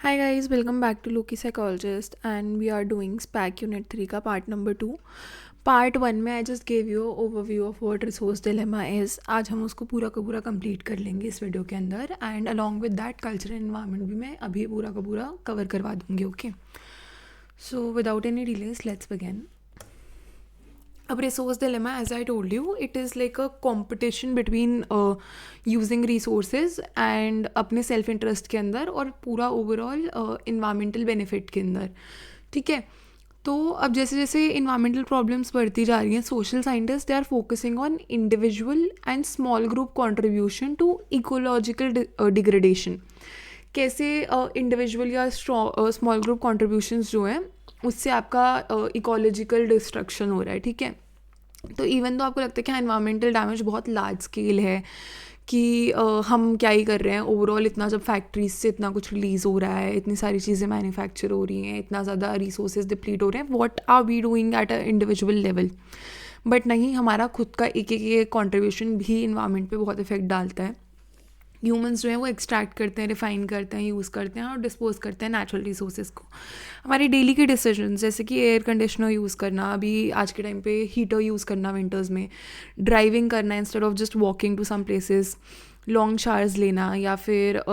Hi guys, welcome back to Loki Psychologist and we are doing SPAC Unit 3 का part number 2. Part 1 में I just gave you an overview of what resource dilemma is. आज हम उसको पूरा का पूरा complete कर लेंगे इस वीडियो के अंदर and along with that culture environment भी मैं अभी पूरा का पूरा कवर करवा दूँगी. Okay, so without any delays let's begin. अब resource dilemma, as I told you, it is like a competition between using resources and अपने सेल्फ इंटरेस्ट के अंदर और पूरा ओवरऑल इन्वायरमेंटल बेनिफिट के अंदर. ठीक है, तो अब जैसे जैसे इन्वायरमेंटल प्रॉब्लम्स बढ़ती जा रही हैं, social scientists they are focusing on individual and small group contribution to ecological degradation. कैसे इंडिविजुअल या स्मॉल ग्रुप कॉन्ट्रीब्यूशंस जो हैं उससे आपका इकोलॉजिकल डिस्ट्रक्शन हो रहा है. ठीक है, तो इवन तो आपको लगता है कि हाँ इन्वायरमेंटल डैमेज बहुत लार्ज स्केल है कि हम क्या ही कर रहे हैं ओवरऑल, इतना जब फैक्ट्रीज से इतना कुछ रिलीज़ हो रहा है, इतनी सारी चीज़ें मैन्युफैक्चर हो रही हैं, इतना ज़्यादा रिसोर्सेज डिप्लीट हो रहे हैं, what are we doing at a individual level. But नहीं, हमारा खुद का एक एक कॉन्ट्रीब्यूशन भी इन्वायरमेंट पे बहुत इफेक्ट डालता है. ह्यूमंस जो है वो एक्सट्रैक्ट करते हैं, रिफाइन करते हैं, यूज़ करते हैं और डिस्पोज करते हैं नेचुरल रिसोर्सेज को. हमारे डेली के डिसीजंस जैसे कि एयर कंडीशनर यूज़ करना, अभी आज के टाइम पे हीटर यूज़ करना विंटर्स में, ड्राइविंग करना instead of just walking to some places, long showers लेना, या फिर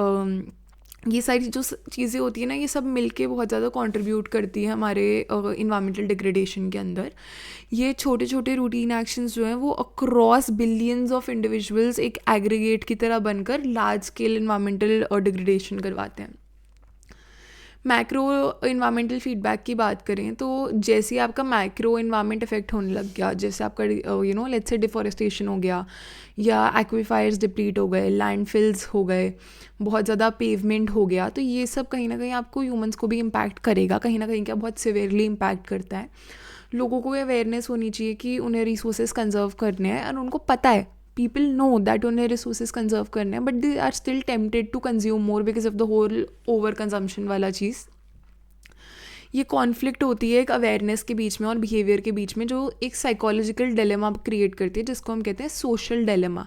ये सारी जो चीज़ें होती है ना, ये सब मिलके बहुत ज़्यादा कंट्रीब्यूट करती है हमारे इन्वायरमेंटल डिग्रेडेशन के अंदर. ये छोटे छोटे रूटीन एक्शंस जो हैं वो अक्रॉस बिलियंस ऑफ इंडिविजुअल्स एक एग्रीगेट की तरह बनकर लार्ज स्केल इन्वायरमेंटल डिग्रेडेशन करवाते हैं. मैक्रो इन्वायरमेंटल फीडबैक की बात करें तो जैसे ही आपका मैक्रो इन्वायरमेंट इफेक्ट होने लग गया, जैसे आपका लेट्स से डिफॉरेस्टेशन हो गया या एक्वीफायर्स डिप्लीट हो गए, लैंडफिल्स हो गए, बहुत ज़्यादा पेवमेंट हो गया, तो ये सब कहीं ना कहीं आपको ह्यूमंस को भी इम्पैक्ट करेगा. कहीं ना कहीं क्या बहुत सिवियरली इम्पैक्ट करता है. लोगों को अवेयरनेस होनी चाहिए कि उन्हें रिसोर्सेज कंजर्व करने हैं और उनको पता है, पीपल नो दैट उन्हें रिसोर्सेज कंजर्व करने हैं, but they are still tempted to consume more because of the whole over consumption वाला चीज़. ये कॉन्फ्लिक्ट होती है एक अवेयरनेस के बीच में और बिहेवियर के बीच में, जो एक साइकोलॉजिकल डिलेमा क्रिएट करती है जिसको हम कहते हैं सोशल डिलेमा.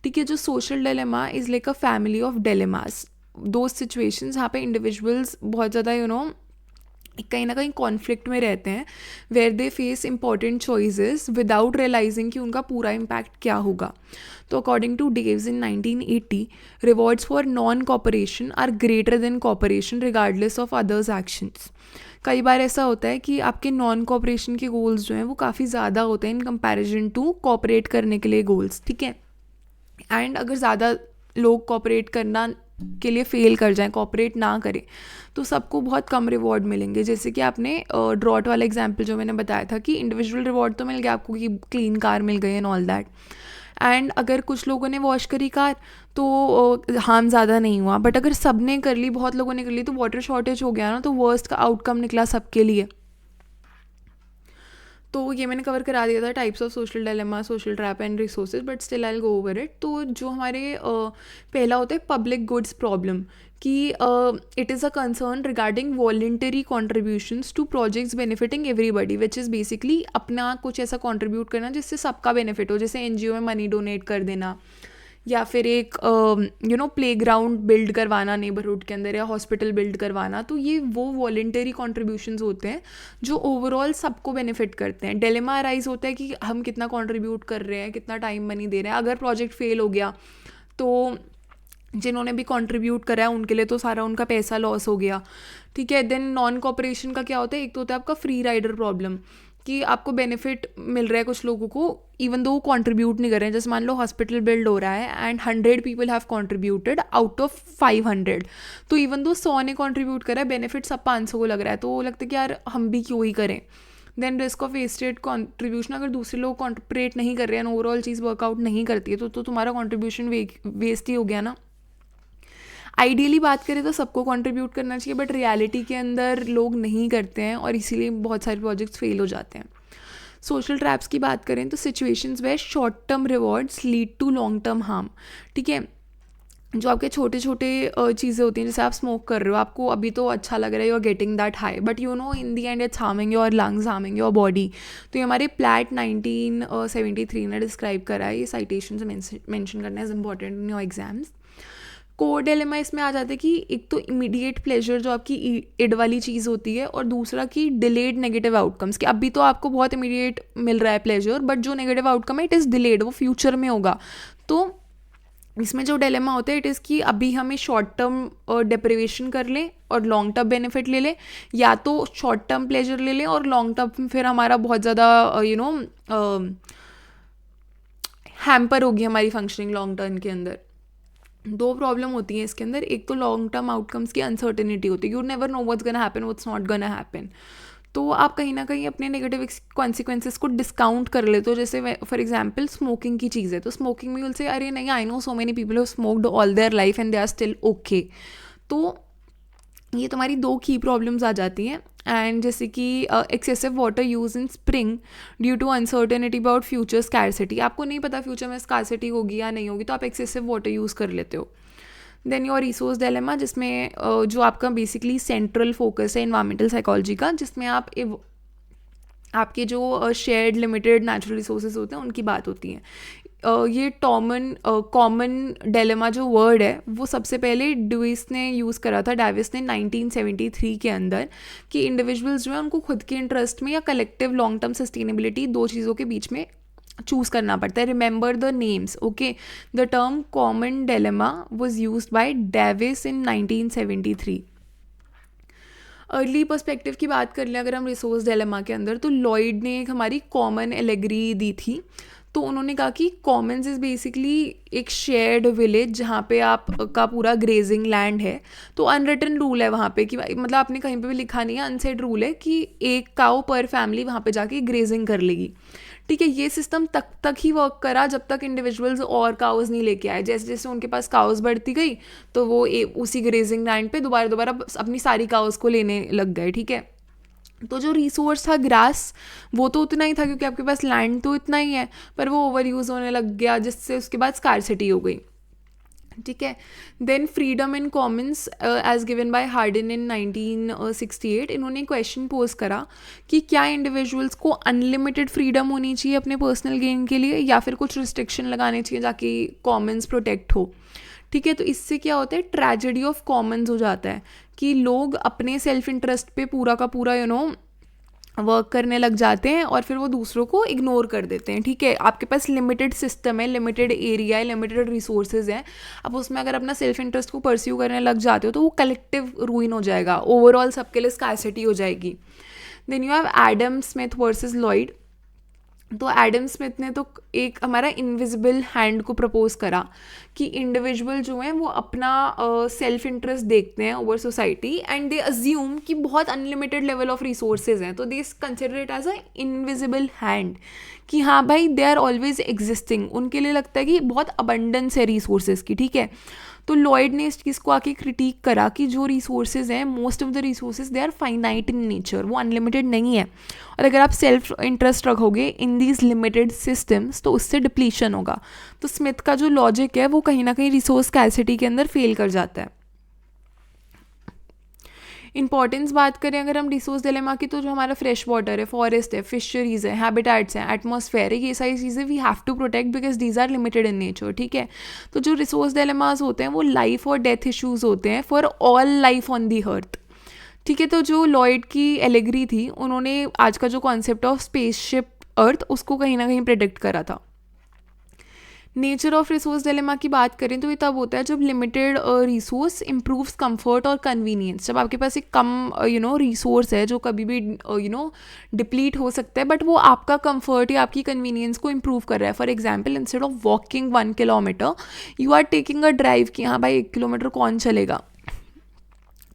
ठीक है, जो social dilemma is like a family of dilemmas, दो सिचुएशंस जहाँ पे इंडिविजुअल्स बहुत ज़्यादा कहीं ना कहीं कॉन्फ्लिक्ट में रहते हैं, where they face important choices without realizing कि उनका पूरा इम्पैक्ट क्या होगा. तो according to Dawes in 1980, rewards for non cooperation are greater than cooperation regardless of others actions. कई बार ऐसा होता है कि आपके नॉन कॉपरेशन के गोल्स जो हैं वो काफ़ी ज़्यादा होते हैं इन कंपैरिजन टू कॉपरेट करने के लिए गोल्स. ठीक है, एंड अगर ज़्यादा लोग कॉपरेट करना के लिए फेल कर जाएं, कॉपरेट ना करें, तो सबको बहुत कम रिवॉर्ड मिलेंगे. जैसे कि आपने ड्रॉट वाला एग्जांपल जो मैंने बताया था कि इंडिविजुअल रिवॉर्ड तो मिल गया आपको कि क्लीन कार मिल गई एंड ऑल दैट, एंड अगर कुछ लोगों ने वॉश करी कार तो हार्म ज़्यादा नहीं हुआ. बट अगर सब ने कर ली, बहुत लोगों ने कर ली, तो वाटर शॉर्टेज हो गया ना, तो वर्स्ट का आउटकम निकला सबके लिए. तो ये मैंने कवर करा दिया था types of social dilemma, social trap and resources, but still I will go over it. तो जो हमारे पहला होता है पब्लिक गुड्स प्रॉब्लम, कि it is a concern regarding voluntary contributions to projects benefiting everybody, which is basically अपना कुछ ऐसा कॉन्ट्रीब्यूट करना जिससे सबका बेनिफिट हो. जैसे एनजीओ में मनी डोनेट कर देना, या फिर एक प्लेग्राउंड बिल्ड करवाना नेबरहुड के अंदर, या हॉस्पिटल बिल्ड करवाना. तो ये वो वॉलेंटरी कॉन्ट्रीब्यूशंस होते हैं जो ओवरऑल सबको बेनिफिट करते हैं. डिलेमा अराइज होता है कि हम कितना कंट्रीब्यूट कर रहे हैं, कितना टाइम मनी दे रहे हैं. अगर प्रोजेक्ट फेल हो गया तो जिन्होंने भी कंट्रीब्यूट करा है उनके लिए तो सारा उनका पैसा लॉस हो गया. ठीक है, देन नॉन कॉपरेशन का क्या होता है, एक तो होता है आपका फ्री राइडर प्रॉब्लम, कि आपको बेनिफिट मिल रहा है कुछ लोगों को इवन दो वो कंट्रीब्यूट नहीं कर रहे हैं. जैसे मान लो हॉस्पिटल बिल्ड हो रहा है and 100 people have contributed out of 500, तो इवन दो 100 ने कंट्रीब्यूट करा है, बेनिफिट सब 500 को लग रहा है, तो वो लगता है कि यार हम भी क्यों ही करें. Then risk of wasted contribution, अगर दूसरे लोग कॉन्ट्रीब्यूट नहीं कर रहे हैं, ओवरऑल चीज़ वर्कआउट नहीं करती है, तो तुम्हारा कॉन्ट्रीब्यूशन वेस्ट ही हो गया ना. आइडियली बात करें तो सबको कंट्रीब्यूट करना चाहिए, बट रियलिटी के अंदर लोग नहीं करते हैं और इसीलिए बहुत सारे प्रोजेक्ट्स फेल हो जाते हैं. सोशल ट्रैप्स की बात करें तो situations where short term rewards lead to long term harm. ठीक है, जो आपके छोटे छोटे चीज़ें होती हैं, जैसे आप स्मोक कर रहे हो, आपको अभी तो अच्छा लग रहा है, you are getting that high, but in the end it's harming your lungs, harming your body. तो ये हमारे प्लैट 1973 ने डिस्क्राइब करा है. ये साइटेशन से मेंशन करना is important in your exams. Core dilemma इसमें आ जाता है कि एक तो इमीडिएट प्लेजर जो आपकी इड वाली चीज़ होती है, और दूसरा कि डिलेड नेगेटिव आउटकम्स, कि अभी तो आपको बहुत इमीडिएट मिल रहा है प्लेजर, बट जो नेगेटिव आउटकम है इट इज़ डिलेड, वो फ्यूचर में होगा। तो इसमें जो डिलेमा होता है इट इज़ कि अभी हमें शॉर्ट टर्म डिप्रिवेशन कर लें और लॉन्ग टर्म बेनिफिट ले लें, या तो शॉर्ट टर्म प्लेजर ले लें और लॉन्ग टर्म फिर हमारा बहुत ज़्यादा हैम्पर होगी हमारी फंक्शनिंग लॉन्ग टर्म के अंदर। दो प्रॉब्लम होती है इसके अंदर, एक तो लॉन्ग टर्म आउटकम्स की अनसर्टेनिटी होती है, you never know what's gonna happen, what's not gonna happen. तो आप कहीं ना कहीं अपने नेगेटिव कॉन्सिक्वेंसेस को डिस्काउंट कर लेते हो। जैसे फॉर एग्जांपल स्मोकिंग की चीज़ है, तो स्मोकिंग में से अरे नहीं, I know so many people who smoked all their life and they are still okay. तो ये तुम्हारी दो की प्रॉब्लम्स आ जाती हैं। एंड जैसे कि excessive water use in spring due to uncertainty about future scarcity, आपको नहीं पता फ्यूचर में स्कैरसिटी होगी या नहीं होगी, तो आप एक्सेसिव वाटर यूज़ कर लेते हो। देन योर रिसोर्स डिलेमा, जिसमें जो आपका बेसिकली सेंट्रल फोकस है इन्वायरमेंटल साइकोलॉजी का, जिसमें आपके जो शेयर्ड लिमिटेड नेचुरल रिसोर्सेज होते हैं उनकी बात होती है। ये कॉमन डिलेमा जो वर्ड है वो सबसे पहले डेविस ने यूज़ करा था, डेविस ने 1973 के अंदर, कि इंडिविजुअल्स जो है उनको खुद के इंटरेस्ट में या कलेक्टिव लॉन्ग टर्म सस्टेनेबिलिटी, दो चीज़ों के बीच में चूज़ करना पड़ता है। Remember the names, okay. The term common dilemma was use by Davis in 1973। Early perspective की बात कर लें अगर हम रिसोर्स डिलेमा के अंदर, तो लॉयड ने एक हमारी कॉमन एलेगरी दी थी। तो उन्होंने कहा कि कॉमन्स इज़ बेसिकली एक शेयर्ड विलेज जहाँ पे आप का पूरा ग्रेजिंग लैंड है। तो अनरिटन रूल है वहाँ पे कि मतलब आपने कहीं पे भी लिखा नहीं है, अनसेड रूल है कि एक काऊ पर फैमिली वहाँ पे जाके ग्रेजिंग कर लेगी। ठीक है, ये सिस्टम तक ही वर्क करा जब तक इंडिविजुअल्स और काउज नहीं लेके आए। जैसे जैसे उनके पास काउज बढ़ती गई तो वो उसी ग्रेजिंग लैंड पे दोबारा अपनी सारी काउज को लेने लग गए। ठीक है, तो जो रिसोर्स था ग्रास वो तो उतना ही था क्योंकि आपके पास लैंड तो इतना ही है, पर वो ओवर यूज़ होने लग गया जिससे उसके बाद स्कार्सिटी हो गई। ठीक है, then freedom in commons as given by Hardin in 1968, इन्होंने क्वेश्चन पोज करा कि क्या इंडिविजुअल्स को अनलिमिटेड फ्रीडम होनी चाहिए अपने पर्सनल गेन के लिए, या फिर कुछ रिस्ट्रिक्शन लगाने चाहिए ताकि कॉमन्स प्रोटेक्ट हो। ठीक है, तो इससे क्या होता है, ट्रेजेडी ऑफ कॉमन्स हो जाता है कि लोग अपने सेल्फ इंटरेस्ट पे पूरा का पूरा वर्क करने लग जाते हैं और फिर वो दूसरों को इग्नोर कर देते हैं। ठीक है, आपके पास लिमिटेड सिस्टम है, लिमिटेड एरिया है, लिमिटेड रिसोर्सेज हैं, अब उसमें अगर अपना सेल्फ इंटरेस्ट को परस्यू करने लग जाते हो तो वो कलेक्टिव रूइन हो जाएगा, ओवरऑल सबके लिए स्कैरसिटी हो जाएगी। Then you have Adam Smith versus Lloyd. तो एडम स्मिथ ने तो एक हमारा इनविजिबल हैंड को प्रपोज करा कि इंडिविजुअल जो हैं वो अपना सेल्फ इंटरेस्ट देखते हैं over society and they assume कि बहुत अनलिमिटेड लेवल ऑफ रिसोर्सेज हैं, तो they consider it as a invisible hand कि हाँ भाई दे आर ऑलवेज एग्जिस्टिंग। उनके लिए लगता है कि बहुत अबंडेंस है रिसोर्सेज की। ठीक है, तो लॉयड ने इस चीज़ को आके क्रिटिक करा कि जो रिसोर्सेज हैं, most of the resources they are finite in nature, वो अनलिमिटेड नहीं है, और अगर आप सेल्फ इंटरेस्ट रखोगे इन दीज लिमिटेड सिस्टम्स तो उससे डिप्लीशन होगा। तो स्मिथ का जो लॉजिक है वो कहीं ना कहीं रिसोर्स स्कैरसिटी के अंदर फेल कर जाता है। इंपॉर्टेंस बात करें अगर हम रिसोर्स डिलेमा की, तो जो हमारा फ्रेश वाटर है, फॉरेस्ट है, फिशरीज है, हैबिटेट्स हैं, एटमॉस्फेयर है, ये सारी चीज़ें we have to protect because these are limited in nature. ठीक है, तो जो रिसोर्स डिलेमास होते हैं वो लाइफ और डेथ इशूज़ होते हैं for all life on the earth. ठीक है, तो जो लॉयड की एलेगरी थी उन्होंने आज का जो कॉन्सेप्ट ऑफ स्पेसशिप अर्थ उसको कहीं ना कहीं प्रेडिक्ट करा था। नेचर ऑफ रिसोर्स डिलेमा की बात करें तो ये तब होता है जब लिमिटेड रिसोर्स इम्प्रूव्स कंफर्ट और कन्वीनियंस। जब आपके पास एक कम रिसोर्स है जो कभी भी डिप्लीट हो सकता है, बट वो आपका कंफर्ट या आपकी कन्वीनियंस को इम्प्रूव कर रहा है। For example, instead of walking 1 kilometre you are taking a drive कि हाँ भाई 1 किलोमीटर कौन चलेगा।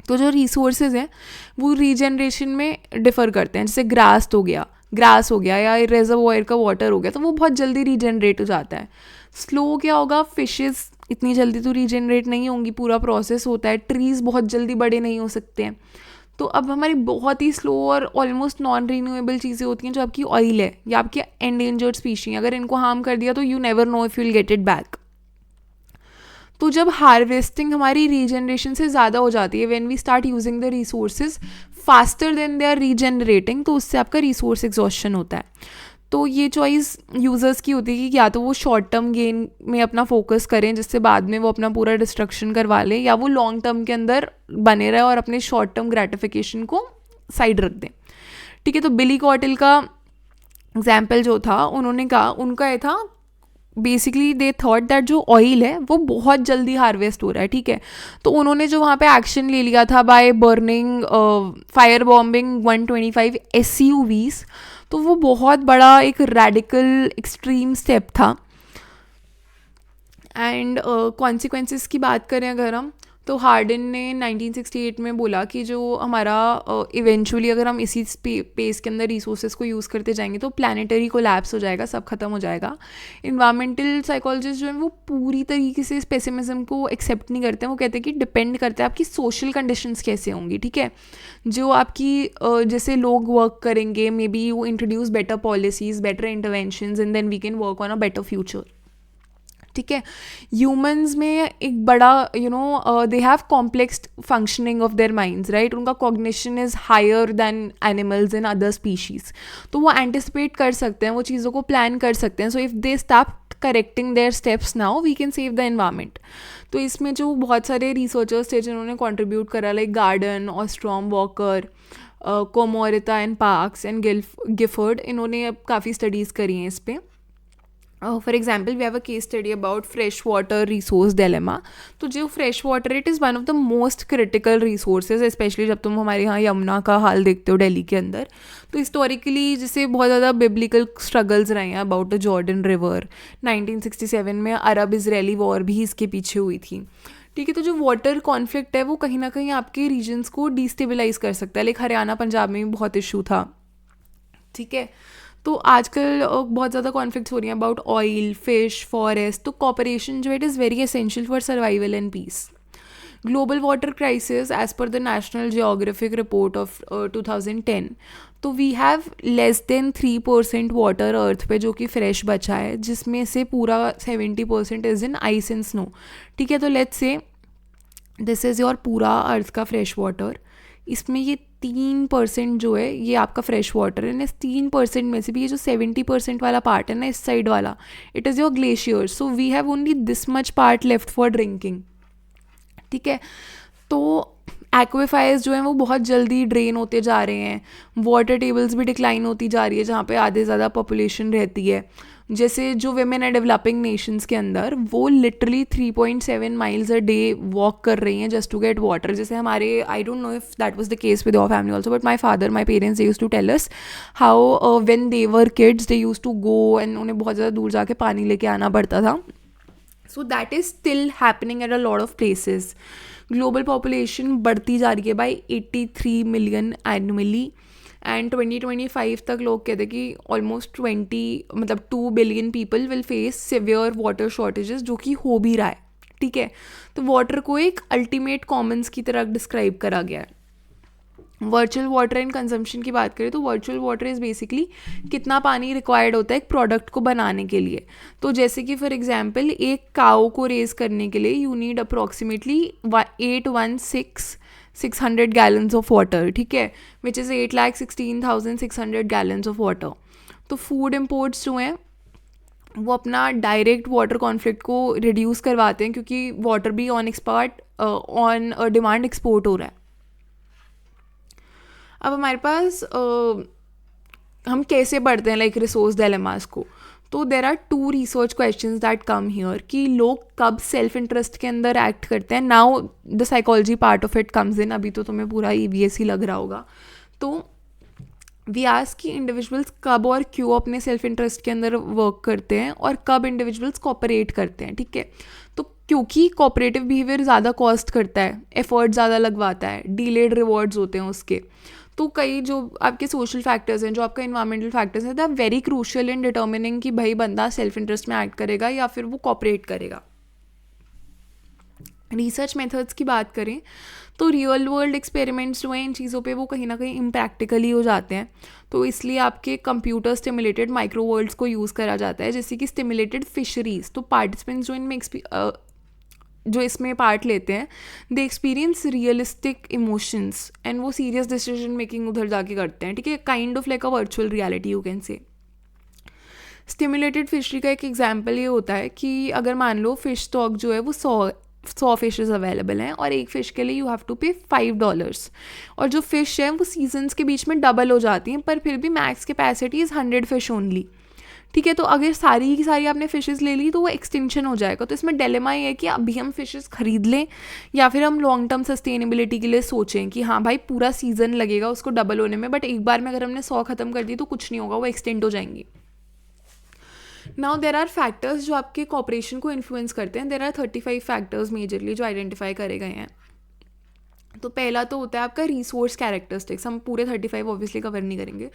तो जो रिसोर्सेज हैं वो रीजनरेशन में डिफ़र करते हैं, जैसे ग्रास हो गया या रेजर्वोयर का वाटर हो गया, तो वो बहुत जल्दी रीजनरेट हो जाता है। स्लो क्या होगा, फिशेस इतनी जल्दी तो रीजनरेट नहीं होंगी, पूरा प्रोसेस होता है। ट्रीज़ बहुत जल्दी बड़े नहीं हो सकते हैं। तो अब हमारी बहुत ही स्लो और ऑलमोस्ट नॉन रीन्यूएबल चीज़ें होती हैं, जो आपकी ऑयल है या आपकी एंडेंजर्ड स्पीशी, अगर इनको हार्म कर दिया तो you never know if you will get it back. तो जब हार्वेस्टिंग हमारी रीजनरेशन से ज़्यादा हो जाती है, when we start using the resources faster than they are regenerating, तो उससे आपका रिसोर्स एग्जॉस्शन होता है। तो ये चॉइस यूज़र्स की होती है कि या तो वो शॉर्ट टर्म गेन में अपना फोकस करें जिससे बाद में वो अपना पूरा डिस्ट्रक्शन करवा लें, या वो लॉन्ग टर्म के अंदर बने रहे और अपने शॉर्ट टर्म ग्रेटिफिकेशन को साइड रख दें। ठीक है, तो बिली कॉटिल का एग्जाम्पल जो था, उन्होंने कहा, उनका ये था बेसिकली दे थॉट दैट जो ऑयल है वो बहुत जल्दी हार्वेस्ट हो रहा है। ठीक है, तो उन्होंने जो वहाँ पे एक्शन ले लिया था by burning fire bombing 125 SUVs, तो वो बहुत बड़ा एक रेडिकल एक्सट्रीम स्टेप था। एंड कॉन्सिक्वेंसेस की बात करें अगर हम, तो हार्डन ने 1968 में बोला कि जो हमारा इवेंचुअली अगर हम इसी पेस के अंदर रिसोर्सेज को यूज़ करते जाएंगे तो प्लानिटरी कोलैप्स हो जाएगा, सब खत्म हो जाएगा। इन्वायरमेंटल साइकोलॉजिस्ट जो है वो पूरी तरीके से इस पेसिमिज्म को एक्सेप्ट नहीं करते हैं। वो कहते हैं कि डिपेंड करता है आपकी सोशल कंडीशंस कैसे होंगी। ठीक है, जो आपकी जैसे लोग वर्क करेंगे, maybe you introduce better policies, better interventions, and then we can work on a better future. ठीक है, ह्यूमंस में एक बड़ा they have complex functioning of their minds, right. उनका cognition is higher than animals in other species, तो वो anticipate कर सकते हैं, वो चीज़ों को प्लान कर सकते हैं। So if they start correcting their steps now we can save the environment. तो इसमें जो बहुत सारे रिसर्चर्स थे जिन्होंने कॉन्ट्रीब्यूट करा, like Garden, Ostrom, Walker, Komorita and Parks and Gifford, इन्होंने अब काफ़ी स्टडीज़ करी हैं इस पर। For example we have a case study about fresh water resource dilemma. तो जो fresh water, it is one of the most critical resources, specially जब तुम हमारे यहाँ यमुना का हाल देखते हो दिल्ली के अंदर। तो हिस्टोरिकली जैसे बहुत ज़्यादा बिब्लिकल स्ट्रगल्स रहे हैं अबाउट द जॉर्डन रिवर। 1967 में अरब इजरायली वॉर भी इसके पीछे हुई थी। ठीक है, तो जो वाटर कॉन्फ्लिक्ट है वो कहीं ना कहीं आपके रीजन्स को डिस्टेबलाइज कर सकता है। लाइक हरियाणा पंजाब में भी बहुत इशू था। ठीक है, तो आजकल बहुत ज़्यादा कॉन्फ्लिक्ट्स हो रही हैं अबाउट ऑयल, फिश, फॉरेस्ट। तो कॉपरेशन जो it is very essential for survival and peace. Global water crisis as per the National Geographic report of 2010, तो we have less than 3% water earth पे जो कि फ्रेश बचा है, जिसमें से पूरा 70% is in ice and snow. ठीक है, तो let's say this is your पूरा अर्थ का फ्रेश वाटर, इसमें ये 3% जो है ये आपका फ्रेश वाटर है। इस 3% में से भी ये जो 70% वाला पार्ट है ना, इस साइड वाला, it is your glacier. So we have only this much part left for drinking. ठीक है, तो एक्वेफायर्स जो हैं वो बहुत जल्दी ड्रेन होते जा रहे हैं, वाटर टेबल्स भी डिक्लाइन होती जा रही है जहाँ पे आधे ज़्यादा पॉपुलेशन रहती है। जैसे जो वेमेन है डेवलपिंग नेशंस के अंदर, वो literally 3.7 miles a day walk कर रही हैं जस्ट टू गेट वाटर। जैसे हमारे, I don't know if that was the case with your family also, but my father, my parents, they use to tell us how when they were kids they use to go, and उन्हें बहुत ज़्यादा दूर जाके पानी लेके आना पड़ता था। So that is still happening at a lot of places. Global population बढ़ती जा रही है बाई 83 मिलियन एनुअली, एंड 2025 तक लोग कहते हैं कि almost 2 billion people will face severe water shortages, जो कि हो भी रहा है। ठीक है, तो वाटर को एक अल्टीमेट कॉमन्स की तरह डिस्क्राइब करा गया है। वर्चुअल वाटर एंड कंजम्पशन की बात करें तो वर्चुअल वाटर इज़ बेसिकली कितना पानी रिक्वायर्ड होता है एक प्रोडक्ट को बनाने के लिए। तो जैसे कि फॉर एग्जांपल एक काऊ को रेज करने के लिए you need approximately 816,600 gallons of water. ठीक है, which is 8,16,600 gallons of water. तो फूड इम्पोर्ट्स जो हैं वो अपना डायरेक्ट वाटर कॉन्फ्लिक्ट को रिड्यूस करवाते हैं, क्योंकि वाटर भी ऑन डिमांड एक्सपोर्ट हो रहा है। अब हमारे पास हम कैसे पढ़ते हैं लाइक रिसोर्स डिलेमास को, तो there are 2 research questions that come here कि लोग कब सेल्फ इंटरेस्ट के अंदर एक्ट करते हैं। Now the psychology part of it comes in. अभी तो तुम्हें पूरा EVS ही लग रहा होगा। तो वी आस्क कि इंडिविजुअल्स कब और क्यों अपने सेल्फ इंटरेस्ट के अंदर वर्क करते हैं और कब इंडिविजुअल्स कॉपरेट करते हैं। ठीक है, तो क्योंकि कॉपरेटिव बिहेवियर ज़्यादा कॉस्ट करता है, एफर्ट ज़्यादा लगवाता है, डिलेड रिवॉर्ड्स होते हैं उसके। तो कई जो आपके सोशल फैक्टर्स हैं, जो आपका इन्वायरमेंटल फैक्टर्स हैं, they are very crucial in determining कि भाई बंदा सेल्फ इंटरेस्ट में एक्ट करेगा या फिर वो कॉपरेट करेगा। रिसर्च मेथड्स की बात करें तो रियल वर्ल्ड एक्सपेरिमेंट्स जो हैं इन चीज़ों पे वो कहीं ना कहीं इम्प्रैक्टिकली हो जाते हैं। तो इसलिए आपके कंप्यूटर स्टिमुलेटेड माइक्रो वर्ल्ड्स को यूज़ करा जाता है, जैसे कि स्टिमुलेटेड फिशरीज। तो पार्टिसिपेंट्स जो इसमें पार्ट लेते हैं, दे एक्सपीरियंस रियलिस्टिक इमोशंस एंड वो सीरियस डिसीजन मेकिंग उधर जाके करते हैं। ठीक है, kind of like a virtual reality you can say. Stimulated fishery का एक एग्जांपल ये होता है कि अगर मान लो फ़िश स्टॉक जो है वो 100 फिशेज़ अवेलेबल हैं और एक फ़िश के लिए यू हैव टू पे $5, और जो फ़िश है वो सीजन्स के बीच में डबल हो जाती हैं, पर फिर भी max capacity is 100 fish only. ठीक है, तो अगर सारी की सारी आपने फ़िशेज़ ले ली तो वो एक्सटेंशन हो जाएगा। तो इसमें डिलेमा ये है कि अभी हम फ़िशेज़ खरीद लें या फिर हम लॉन्ग टर्म सस्टेनेबिलिटी के लिए सोचें कि हाँ भाई पूरा सीज़न लगेगा उसको डबल होने में, बट एक बार में अगर हमने 100 ख़त्म कर दी तो कुछ नहीं होगा, वो एक्सटेंड हो जाएंगी। नाउ देर आर फैक्टर्स जो आपके कॉपरेशन को इन्फ्लुएंस करते हैं। देर आर 35 फैक्टर्स मेजरली जो आइडेंटिफाई करे गए हैं। तो पहला तो होता है आपका रिसोर्स कैरेक्टरिस्टिक्स। हम पूरे 35 ऑब्वियसली कवर नहीं करेंगे,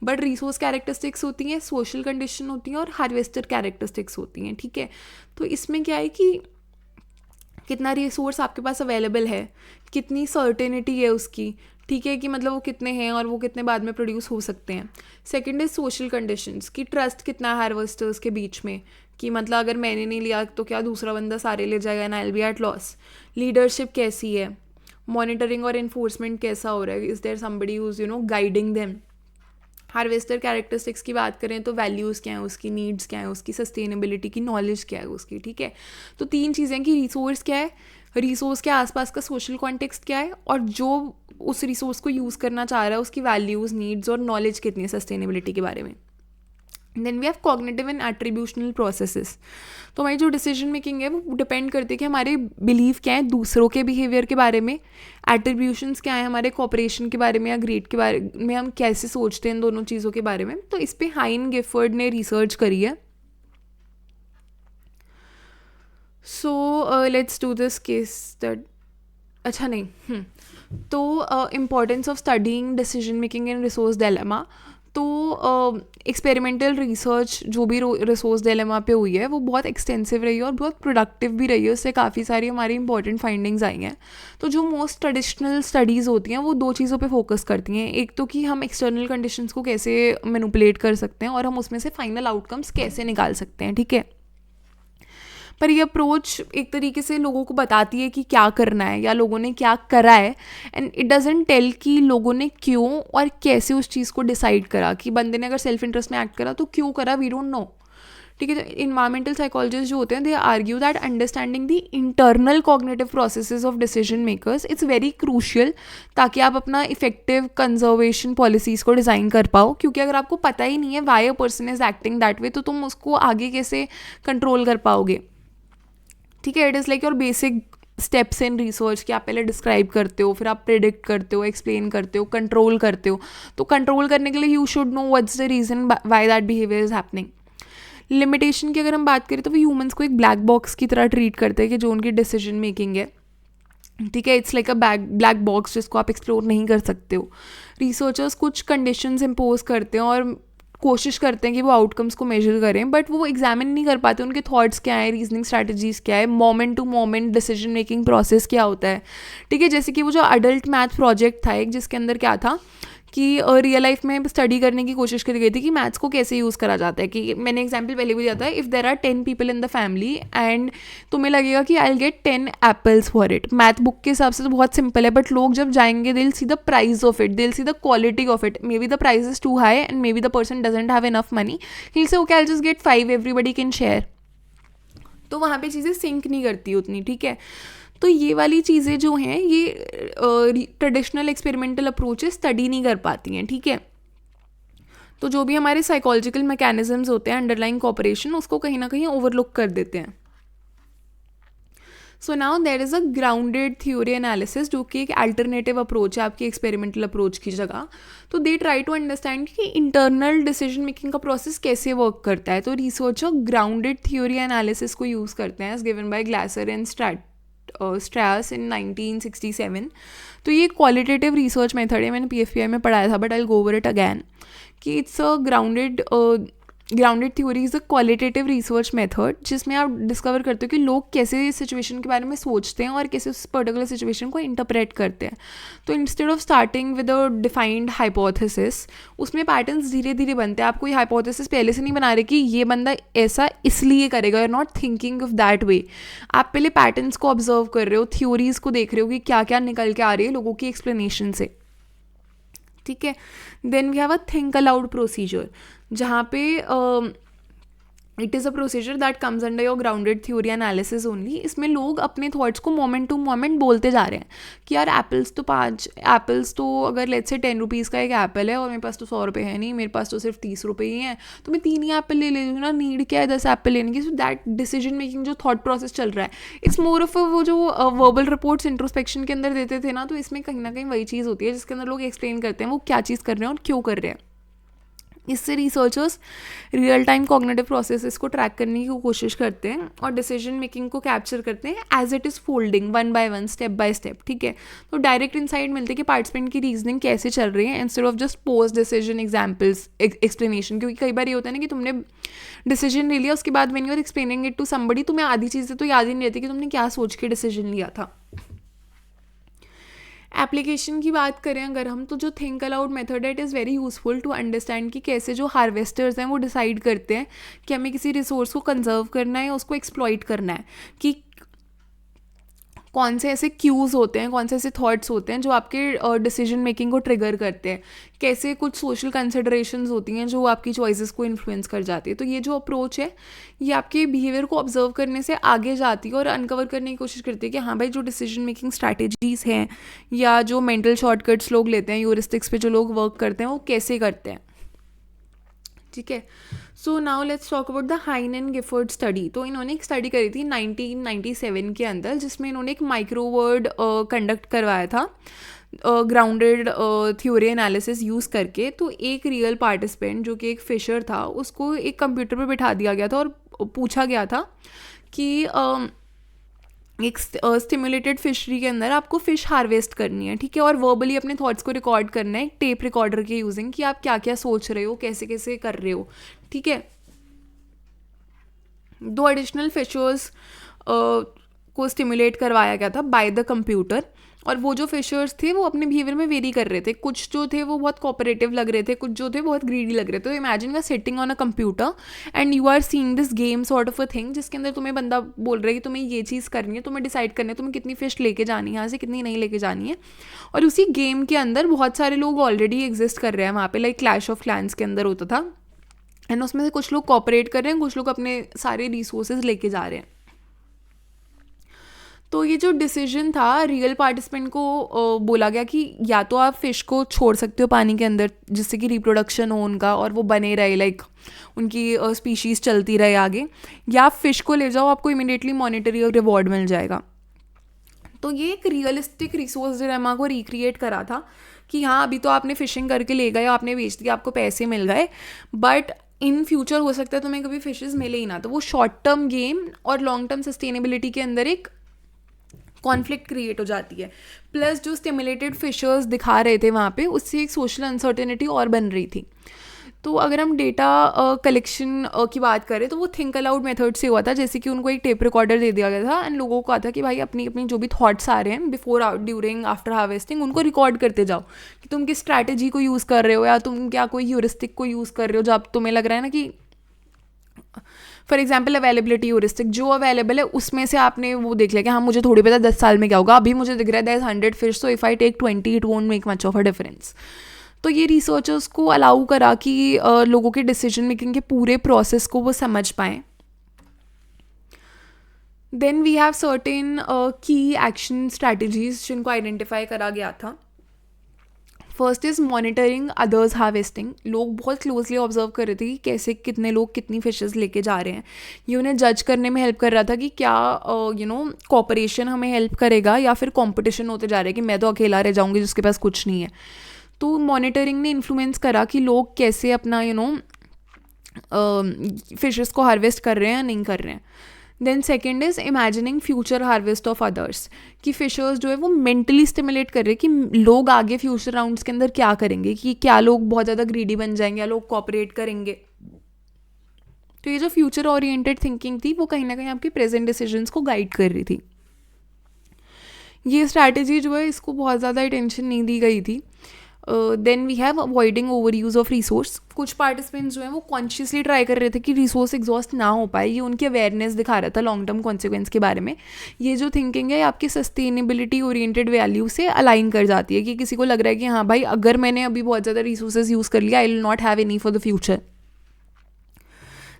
बट रिसोर्स कैरेक्टरिस्टिक्स होती हैं, सोशल कंडीशन होती हैं और हार्वेस्टर कैरेक्टरिस्टिक्स होती हैं। ठीक है, तो इसमें क्या है कि कितना रिसोर्स आपके पास अवेलेबल है, कितनी सर्टेनिटी है उसकी, ठीक है, कि मतलब वो कितने हैं और वो कितने बाद में प्रोड्यूस हो सकते हैं। सेकंड इज सोशल कंडीशंस, की ट्रस्ट कितना है हार्वेस्टर्स के बीच में, कि मतलब अगर मैंने नहीं लिया तो क्या दूसरा बंदा सारे ले जाएगा and I will be at loss. Leadership कैसी है, मॉनिटरिंग और इन्फोर्समेंट कैसा हो रहा है, is there somebody who is guiding them. Harvester characteristics की बात करें तो वैल्यूज़ क्या है उसकी, नीड्स क्या है उसकी, सस्टेनेबिलिटी की नॉलेज क्या है उसकी। ठीक है, तो 3 चीज़ें कि रिसोर्स क्या है, रिसोर्स के आसपास का सोशल कॉन्टेक्स्ट क्या है, और जो उस रिसोर्स को यूज़ करना चाह रहा है उसकी वैल्यूज़, नीड्स और नॉलेज कितनी है सस्टेनेबिलिटी के बारे में। Then we have cognitive and attributional processes. तो हमारी जो डिसीजन मेकिंग है वो डिपेंड करती है कि हमारे बिलीव क्या है दूसरों के बिहेवियर के बारे में, एट्रीब्यूशंस क्या है हमारे कॉपरेशन के बारे में या ग्रेड के बारे में, हम कैसे सोचते हैं इन दोनों चीज़ों के बारे में। तो इस पर हाइन गिफर्ड ने रिसर्च करी है। So let's do this case that, अच्छा नहीं, तो importance of studying decision making in resource dilemma. तो एक्सपेरिमेंटल रिसर्च जो भी रिसोर्स डिलेमा पे हुई है वो बहुत एक्सटेंसिव रही है और बहुत प्रोडक्टिव भी रही है, उससे काफ़ी सारी हमारी इंपॉर्टेंट फाइंडिंग्स आई हैं। तो जो मोस्ट ट्रेडिशनल स्टडीज़ होती हैं वो 2 चीज़ों पे फोकस करती हैं। एक तो कि हम एक्सटर्नल कंडीशंस को कैसे मैनिपुलेट कर सकते हैं और हम उसमें से फाइनल आउटकम्स कैसे निकाल सकते हैं। ठीक है, पर ये अप्रोच एक तरीके से लोगों को बताती है कि क्या करना है या लोगों ने क्या करा है, एंड इट डजंट टेल कि लोगों ने क्यों और कैसे उस चीज़ को डिसाइड करा, कि बंदे ने अगर सेल्फ इंटरेस्ट में एक्ट करा तो क्यों करा, वी डोंट नो। ठीक है, तो इन्वायरमेंटल साइकोलॉजिस्ट जो होते हैं दे argue that understanding the internal cognitive processes of decision makers it's very crucial, ताकि आप अपना इफेक्टिव कंजर्वेशन पॉलिसीज़ को डिज़ाइन कर पाओ। क्योंकि अगर आपको पता ही नहीं है why a person is acting that way, तो तुम उसको आगे कैसे कंट्रोल कर पाओगे। ठीक है, it is like your basic steps in research कि आप पहले डिस्क्राइब करते हो, फिर आप प्रिडिक्ट करते हो, एक्सप्लेन करते हो, कंट्रोल करते हो। तो कंट्रोल करने के लिए you should know what's the reason why that behaviour is happening. Limitation की अगर हम बात करें तो वो ह्यूमंस को एक ब्लैक बॉक्स की तरह ट्रीट करते हैं कि जो उनकी डिसीजन मेकिंग है, ठीक है, it's like a black box जिसको आप एक्सप्लोर नहीं कर सकते हो। रिसर्चर्स कुछ कंडीशंस इम्पोज करते हैं और कोशिश करते हैं कि वो आउटकम्स को मेजर करें, बट वो एग्जामिन नहीं कर पाते उनके थॉट्स क्या है, रीजनिंग स्ट्रैटेजीज क्या है, moment to moment decision making process क्या होता है। ठीक है, जैसे कि वो जो अडल्ट मैथ प्रोजेक्ट था एक, जिसके अंदर क्या था कि रियल लाइफ में स्टडी करने की कोशिश करी गई थी कि मैथ्स को कैसे यूज़ करा जाता है। कि मैंने एग्जांपल पहले भी दिया था, if there are 10 people in the family and तुम्हें लगेगा कि I will get 10 apples for it. Math book के हिसाब से तो बहुत सिंपल है, बट लोग जब जाएंगे they will see the price of it, they will see the quality of it, maybe the price is too high and maybe the person doesn't have enough money, he will say okay I will just get 5, everybody can share. तो वहाँ पे चीज़ें sink नहीं करती उतनी। ठीक है, तो ये वाली चीज़ें जो हैं ये ट्रेडिशनल एक्सपेरिमेंटल अप्रोचेस स्टडी नहीं कर पाती हैं। ठीक है, तो जो भी हमारे साइकोलॉजिकल मैकेनिज्म्स होते हैं अंडरलाइंग कॉपरेशन, उसको कहीं ना कहीं ओवरलुक कर देते हैं। So now there is a grounded theory analysis, जो कि एक अल्टरनेटिव अप्रोच है आपकी एक्सपेरिमेंटल अप्रोच की जगह। तो दे ट्राई टू अंडरस्टैंड कि इंटरनल डिसीजन मेकिंग का प्रोसेस कैसे वर्क करता है। तो रिसर्चर ग्राउंडेड थ्योरी एनालिसिस को यूज़ करते हैं, as given by Glaser and Strauss in 1967। तो ये क्वालिटेटिव रिसर्च मेथड है, मैंने PFPI में पढ़ाया था, but I will go over it again, कि it's a grounded theory is a qualitative research method, जिसमें आप डिस्कवर करते हो कि लोग कैसे इस सिचुएशन के बारे में सोचते हैं और कैसे उस पर्टिकुलर सिचुएशन को इंटरप्रेट करते हैं। तो instead of starting with a defined hypothesis, उसमें पैटर्न्स धीरे धीरे बनते हैं। आप कोई हाइपोथेसिस पहले से नहीं बना रहे कि ये बंदा ऐसा इसलिए करेगा, you are not thinking of that way. आप पहले पैटर्न्स को ऑब्जर्व कर रहे हो, थ्योरीज को देख रहे हो कि क्या क्या निकल के आ रही है लोगों की एक्सप्लेनेशन से। ठीक है, then we have a think aloud procedure, जहाँ पे it is a procedure that comes under your grounded theory analysis only. इसमें लोग अपने थॉट्स को मोमेंट टू मोमेंट बोलते जा रहे हैं कि यार एप्पल्स तो अगर लेट्स से 10 रुपीज़ का एक एप्पल है और मेरे पास तो 100 रुपये है नहीं, मेरे पास तो सिर्फ 30 रुपये ही हैं, तो मैं 3 ही एप्पल ले लेती हूँ ना, नीड क्या है 10 एप्पल लेने की। सो दैट डिसीजन मेकिंग जो थॉट प्रोसेस चल रहा है, इट्स मोर ऑफ वो जो वर्बल रिपोर्ट्स इंट्रोस्पेक्शन के अंदर देते थे ना, तो इसमें कहीं ना कहीं वही चीज़ होती है जिसके अंदर लोग एक्सप्लेन करते हैं वो क्या चीज़ कर रहे हैं और क्यों कर रहे हैं। इससे researchers real time cognitive processes को ट्रैक करने की कोशिश करते हैं और डिसीजन मेकिंग को कैप्चर करते हैं as it is folding one by one, step by step. ठीक है, तो डायरेक्ट इंसाइट मिलते हैं कि पार्टिसिपेंट की रीजनिंग कैसे चल रही है instead of just post decision examples explanation. क्योंकि कई बार ये होता है ना कि तुमने डिसीजन ले लिया, उसके बाद when you are explaining it to somebody तुम्हें आधी चीज़ें तो याद ही नहीं रहती कि तुमने क्या सोच के डिसीजन लिया था। एप्लीकेशन की बात करें अगर हम, तो जो थिंक अलाउड मेथड है it is very useful to understand कि कैसे जो हार्वेस्टर्स हैं वो डिसाइड करते हैं कि हमें किसी रिसोर्स को कंजर्व करना है या उसको एक्सप्लॉइट करना है, कि कौन से ऐसे क्यूज़ होते हैं, कौन से ऐसे थॉट्स होते हैं जो आपके डिसीजन मेकिंग को ट्रिगर करते हैं, कैसे कुछ सोशल कंसिडरेशंस होती हैं जो आपकी चॉइसेस को इन्फ्लुएंस कर जाती है। तो ये जो अप्रोच है ये आपके बिहेवियर को ऑब्जर्व करने से आगे जाती है और अनकवर करने की कोशिश करती है कि हाँ भाई जो डिसीजन मेकिंग स्ट्रैटेजीज़ हैं या जो मेंटल शॉर्टकट्स लोग लेते हैं, ह्यूरिस्टिक्स पे जो लोग वर्क करते हैं वो कैसे करते हैं। ठीक है, so now let's talk about the Hine and Gifford study. तो इन्होंने एक स्टडी करी थी 1997 के अंदर, जिसमें इन्होंने एक माइक्रोवर्ड कंडक्ट करवाया था ग्राउंडेड थ्योरी एनालिसिस यूज़ करके। तो एक रियल पार्टिसिपेंट जो कि एक फिशर था, उसको एक कंप्यूटर पर बिठा दिया गया था और पूछा गया था कि एक स्टिमुलेटेड फिशरी के अंदर आपको फ़िश हार्वेस्ट करनी है। ठीक है, और वर्बली अपने थॉट्स को रिकॉर्ड करना है टेप रिकॉर्डर के यूजिंग, कि आप क्या क्या सोच रहे हो, कैसे कैसे कर रहे हो। ठीक है, 2 एडिशनल फिशर्स को स्टिमुलेट करवाया गया था बाय द कंप्यूटर, और वो जो फिशर्स थे वो अपने बिहेवियर में वेरी कर रहे थे। कुछ जो थे वो बहुत कोऑपरेटिव लग रहे थे, कुछ जो थे बहुत ग्रीडी लग रहे थे। तो imagine you are sitting on a computer and you are seeing this game sort of a thing, जिसके अंदर तुम्हें बंदा बोल रहा है कि तुम्हें ये चीज़ करनी है, तुम्हें डिसाइड करना है तुम्हें कितनी फिश लेके जानी है यहाँ से, कितनी नहीं लेके जानी है। और उसी गेम के अंदर बहुत सारे लोग ऑलरेडी एग्जिस्ट कर रहे हैं वहाँ पे, लाइक क्लैश ऑफ क्लैंस के अंदर होता था, एंड उसमें से कुछ लोग कोऑपरेट कर रहे हैं, कुछ लोग अपने सारे रिसोर्सेज लेके जा रहे हैं। तो ये जो डिसीजन था रियल पार्टिसिपेंट को बोला गया कि या तो आप फ़िश को छोड़ सकते हो पानी के अंदर जिससे कि रिप्रोडक्शन हो उनका और वो बने रहे, लाइक उनकी स्पीशीज़ चलती रहे आगे, या आप फ़िश को ले जाओ, आपको इमीडिएटली मॉनेटरी और रिवॉर्ड मिल जाएगा। तो ये एक रियलिस्टिक रिसोर्स डिलेमा को रिक्रिएट करा था कि हाँ अभी तो आपने फ़िशिंग करके ले गए, आपने बेच दिया, आपको पैसे मिल गए, बट इन फ्यूचर हो सकता है तुम्हें कभी फिशेज़ मिले ही ना। तो वो शॉर्ट टर्म गेम और लॉन्ग टर्म सस्टेनेबिलिटी के अंदर एक कॉन्फ्लिक्ट क्रिएट हो जाती है। प्लस जो स्टिमुलेटेड फिशर्स दिखा रहे थे वहाँ पे, उससे एक सोशल अनसर्टेनिटी और बन रही थी। तो अगर हम डेटा कलेक्शन की बात करें तो वो थिंक अलाउड मेथड से हुआ था, जैसे कि उनको एक टेप रिकॉर्डर दे दिया गया था एंड लोगों को कहा था कि भाई अपनी अपनी जो भी थॉट्स आ रहे हैं बिफोर, ड्यूरिंग, आफ्टर हार्वेस्टिंग, उनको रिकॉर्ड करते जाओ कि तुम किस स्ट्रैटेजी को यूज़ कर रहे हो या तुम क्या कोई ह्यूरिस्टिक को यूज़ कर रहे हो जब तुम्हें लग रहा है ना कि फॉर एग्जाम्पल अवेलेबिलिटी ह्यूरिस्टिक जो अवेलेबल है उसमें से आपने वो देख लिया कि हाँ मुझे थोड़ी पता 10 साल में क्या होगा, अभी मुझे दिख रहा है there is 100 fish, so if I take 20 it won't make much of a difference. तो ये रिसर्चर्स को अलाउ करा कि लोगों के डिसीजन मेकिंग के पूरे प्रोसेस को वो समझ पाएँ। देन वी हैव सर्टेन की एक्शन स्ट्रैटेजीज जिनको आइडेंटिफाई करा गया था। First is monitoring others harvesting. लोग बहुत क्लोजली ऑब्जर्व कर रहे थे कि कैसे कितने लोग कितनी फिशेस लेके जा रहे हैं। ये उन्हें जज करने में हेल्प कर रहा था कि क्या कोऑपरेशन हमें हेल्प करेगा या फिर कंपटीशन होते जा रहा है कि मैं तो अकेला रह जाऊंगी जिसके पास कुछ नहीं है। तो मॉनिटरिंग ने इन्फ्लुएंस करा कि लोग कैसे अपना फिशेस को हार्वेस्ट कर रहे हैं या नहीं कर रहे हैं। Then second is imagining future harvest of others, कि फिशर्स जो है वो मेंटली स्टिमुलेट कर रहे हैं कि लोग आगे फ्यूचर राउंड्स के अंदर क्या करेंगे, कि क्या लोग बहुत ज़्यादा ग्रीडी बन जाएंगे या लोग कोऑपरेट करेंगे। तो ये जो फ्यूचर ओरिएंटेड थिंकिंग थी वो कहीं ना कहीं आपकी प्रेजेंट डिसीजंस को गाइड कर रही थी। ये स्ट्रैटेजी जो है इसको बहुत ज़्यादा अटेंशन नहीं दी गई थी। Then we have avoiding over use of resource. कुछ पार्टिसिपेंट्स जो हैं वो कॉन्शियसली ट्राई कर रहे थे कि रिसोर्स एग्जॉस्ट ना हो पाए, ये उनकी अवेयरनेस दिखा रहा था लॉन्ग टर्म कॉन्सिक्वेंस के बारे में। ये जो थिंकिंग है आपकी सस्टेनेबिलिटी ओरिएंटेड वैल्यू से अलाइन कर जाती है कि किसी को लग रहा है कि हाँ भाई अगर मैंने अभी बहुत ज़्यादा रिसोर्सेज यूज़ कर लिया I will not have any for the future.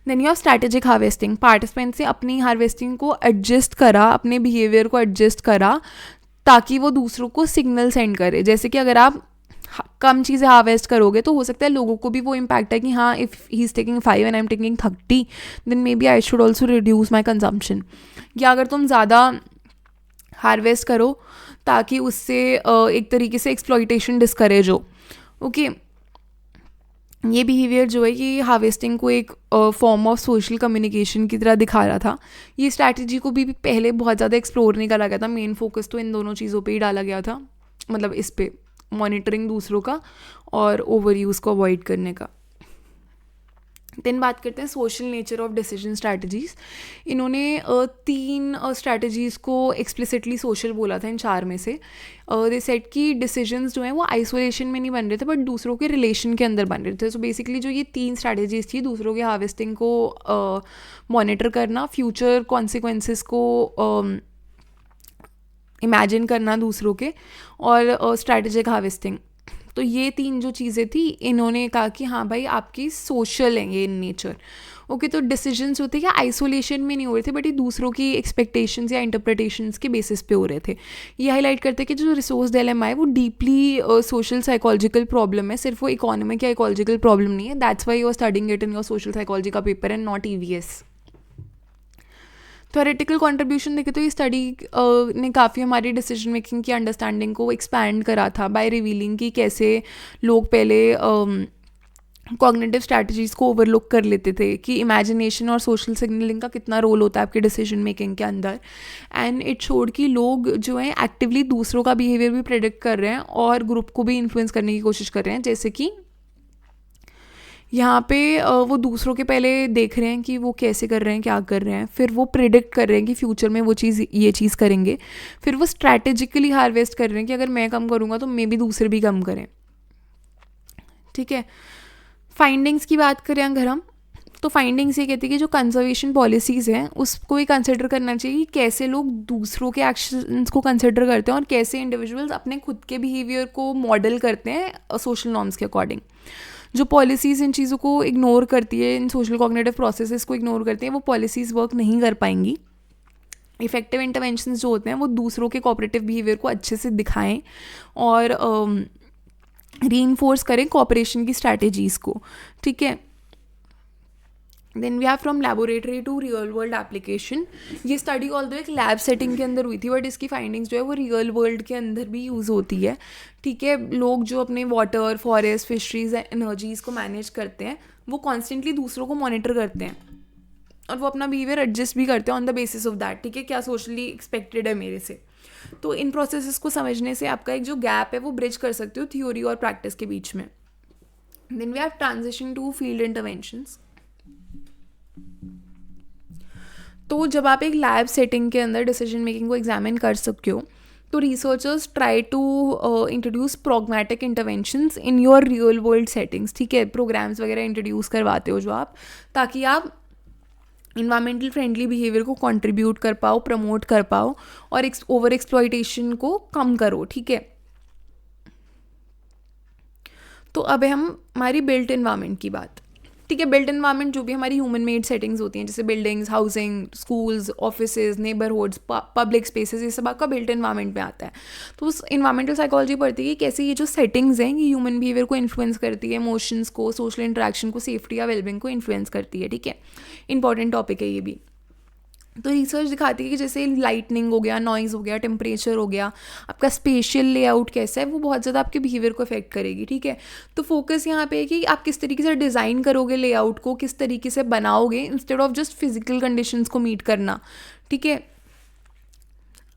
Then you have strategic harvesting, participants ने अपनी हार्वेस्टिंग को एडजस्ट करा, अपने बिहेवियर को एडजस्ट करा ताकि वो दूसरों को सिग्नल सेंड करे। जैसे कि अगर आप कम चीज़ें हार्वेस्ट करोगे तो हो सकता है लोगों को भी वो इम्पैक्ट है कि हाँ, if he is taking 5 and I am taking 30 then maybe I should also reduce my consumption. या अगर तुम ज़्यादा हार्वेस्ट करो ताकि उससे एक तरीके से एक्सप्लॉइटेशन डिस्करेज हो। ओके, ये बिहेवियर जो है ये हार्वेस्टिंग को एक फॉर्म ऑफ सोशल कम्युनिकेशन की तरह दिखा रहा था। ये स्ट्रैटेजी को भी पहले बहुत ज़्यादा एक्सप्लोर नहीं करा गया था, मेन फोकस तो इन दोनों चीज़ों पे ही डाला गया था, मतलब इस पे मॉनिटरिंग दूसरों का और ओवर यूज़ को अवॉइड करने का। देन बात करते हैं social nature of decision strategies. इन्होंने 3 स्ट्रैटेजीज़ को एक्सप्लिसिटली सोशल बोला था इन 4 में से। दे सेट कि डिसीजंस जो हैं वो आइसोलेशन में नहीं बन रहे थे बट दूसरों के रिलेशन के अंदर बन रहे थे। सो बेसिकली जो ये 3 स्ट्रैटेजीज़ थी, दूसरों के हार्वेस्टिंग को मॉनिटर करना, फ्यूचर कॉन्सिक्वेंसेस को इमेजिन करना दूसरों के, और स्ट्रैटेजिक हार्वेस्टिंग। तो ये 3 जो चीज़ें थी, इन्होंने कहा कि हाँ भाई आपकी सोशल हैं ये इन नेचर। ओके, तो डिसीजंस होते क्या आइसोलेशन में नहीं हो रहे थे बट ये दूसरों की एक्सपेक्टेशंस या इंटरप्रिटेशंस के बेसिस पे हो रहे थे। ये हाईलाइट करते हैं कि जो रिसोर्स डिलेमा है वो डीपली सोशल साइकोलॉजिकल प्रॉब्लम है, सिर्फ वो इकोनॉमिक या इकोलॉजिकल प्रॉब्लम नहीं है। That's why you are studying it in your social psychology का paper and not EVS। Theoretical contribution देखे तो ये स्टडी ने काफ़ी हमारी डिसीजन मेकिंग की अंडरस्टैंडिंग को एक्सपैंड करा था बाय रिवीलिंग कि कैसे लोग पहले कॉग्निटिव स्ट्रैटेजीज़ को ओवरलुक कर लेते थे, कि इमेजिनेशन और सोशल सिग्नलिंग का कितना रोल होता है आपके डिसीजन मेकिंग के अंदर। एंड इट शोड कि लोग जो हैं एक्टिवली दूसरों का बिहेवियर भी प्रेडिक्ट कर रहे हैं और ग्रुप को भी इन्फ्लुएंस करने की कोशिश कर रहे हैं। जैसे कि यहाँ पे वो दूसरों के पहले देख रहे हैं कि वो कैसे कर रहे हैं, क्या कर रहे हैं, फिर वो प्रिडिक्ट कर रहे हैं कि फ्यूचर में वो चीज़ ये चीज़ करेंगे, फिर वो स्ट्रैटेजिकली हार्वेस्ट कर रहे हैं कि अगर मैं कम करूँगा तो मे बी दूसरे भी कम करें। ठीक है, फाइंडिंग्स की बात करें अगर हम, तो फाइंडिंग्स ये कहती है कि जो कंजर्वेशन पॉलिसीज़ हैं उसको ही कंसिडर करना चाहिए कि कैसे लोग दूसरों के एक्शंस को कंसिडर करते हैं और कैसे इंडिविजुअल्स अपने खुद के बिहेवियर को मॉडल करते हैं सोशल नॉर्म्स के अकॉर्डिंग। जो पॉलिसीज़ इन चीज़ों को इग्नोर करती है, इन सोशल कॉग्निटिव प्रोसेसेस को इग्नोर करती है, वो पॉलिसीज़ वर्क नहीं कर पाएंगी। इफेक्टिव इंटरवेंशंस जो होते हैं वो दूसरों के कोऑपरेटिव बिहेवियर को अच्छे से दिखाएं और रीइंफोर्स करें कोऑपरेशन की स्ट्रैटेजीज़ को। ठीक है, then we have from laboratory to real world application. ये स्टडी ऑल्दो एक लैब सेटिंग के अंदर हुई थी बट इसकी फाइंडिंग्स जो है वो रियल वर्ल्ड के अंदर भी यूज़ होती है। ठीक है, लोग जो अपने water, forest, fisheries and energies को मैनेज करते हैं वो कॉन्स्टेंटली दूसरों को मॉनिटर करते हैं और वो अपना बिहेवियर एडजस्ट भी करते हैं on the basis of that. ठीक है, क्या सोशली एक्सपेक्टेड है मेरे से। तो इन प्रोसेसेस को समझने से आपका एक जो गैप है वो ब्रिज कर सकते हो थ्योरी और प्रैक्टिस के बीच में। Then we have transition to field interventions. तो जब आप एक लैब सेटिंग के अंदर डिसीजन मेकिंग को एग्जामिन कर सकते हो तो researchers try to introduce pragmatic interventions in your real world settings. ठीक है, प्रोग्राम्स वगैरह इंट्रोड्यूस करवाते हो जो आप, ताकि आप इन्वायरमेंटल फ्रेंडली बिहेवियर को कंट्रीब्यूट कर पाओ, प्रमोट कर पाओ और ओवर एक्सप्लॉइटेशन को कम करो। ठीक है, तो अब है हमारी बिल्ट इन्वायरमेंट की बात। ठीक है, बिल्ट इन्वायरमेंट जो भी हमारी ह्यूमन मेड सेटिंग्स होती हैं जैसे buildings, housing, schools, offices, neighbourhoods, public spaces, ये सब आपका बिल्ट इन्वायरमेंट में आता है। तो उस इन्वायरमेंटल साइकोलॉजी पढ़ती है कि कैसे ये जो सेटिंग्स हैं ये ह्यूमन बिहेवियर को इन्फ्लुएंस करती है, इमोशंस को, सोशल इंटरेक्शन को, सेफ्टी या वेलबिंग को इन्फ्लुएंस करती है। ठीक है, इंपॉर्टेंट टॉपिक है ये भी। तो रिसर्च दिखाती है कि जैसे लाइटनिंग हो गया, नॉइज़ हो गया, टेम्परेचर हो गया, आपका स्पेशियल लेआउट कैसा है, वो बहुत ज़्यादा आपके बिहेवियर को अफेक्ट करेगी। ठीक है, तो फोकस यहाँ पे है कि आप किस तरीके से डिज़ाइन करोगे लेआउट को, किस तरीके से बनाओगे instead of just physical conditions को मीट करना। ठीक है,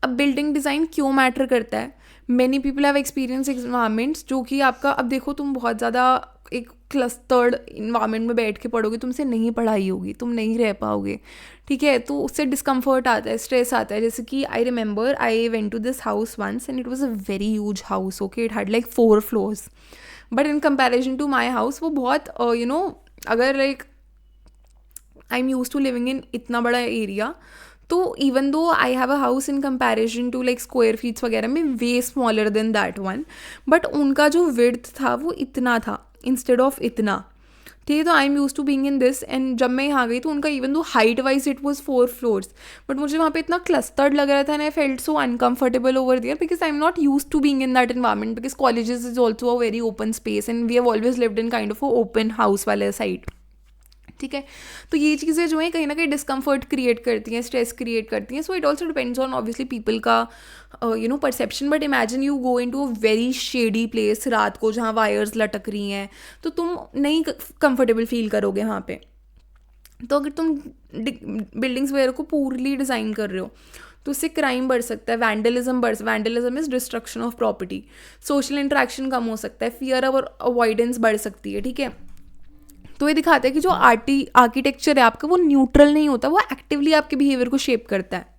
अब बिल्डिंग डिज़ाइन क्यों मैटर करता है। Many people have experience environments जो कि आपका, अब देखो तुम बहुत ज़्यादा एक क्लस्टर्ड इन्वायरमेंट में बैठ के पढ़ोगे, तुमसे नहीं पढ़ाई होगी, तुम नहीं रह पाओगे। ठीक है, तो उससे डिस्कम्फर्ट आता है, स्ट्रेस आता है। जैसे कि I remember I went to this house once and it was a very huge house. Okay, it had like 4 floors but in comparison to my house वो बहुत अगर like I am use to living in इतना बड़ा area, तो even though I have a house in comparison to like square feets वगैरह में way smaller than that one, but उनका जो विड्थ था वो इतना था इंस्टेड ऑफ इतना। ठीक है, तो I am use to being in this. And जब मैं यहाँ गई तो उनका even though height wise it was 4 floors, but मुझे वहाँ पे इतना क्लस्टर्ड लग रहा था and I felt so uncomfortable over there because I am not use to being in that environment because colleges is also a very open space and we have always lived in kind of open house वाले side. ठीक है, तो ये चीज़ें जो हैं कहीं ना कहीं डिस्कम्फर्ट क्रिएट करती हैं, स्ट्रेस क्रिएट करती हैं। So it also depends on obviously people का perception. But imagine you go into a very shady place रात को जहाँ वायर्स लटक रही हैं, तो तुम नहीं कंफर्टेबल फील करोगे वहाँ पे। तो अगर तुम बिल्डिंग्स वगैरह को पूरली डिज़ाइन कर रहे हो तो उससे क्राइम बढ़ सकता है, vandalism is destruction of property, social interaction कम हो सकता है, फियर और अवॉइडेंस बढ़ सकती है। ठीक है, तो ये दिखाता है कि जो आर्किटेक्चर है आपका वो न्यूट्रल नहीं होता, वो एक्टिवली आपके बिहेवियर को शेप करता है।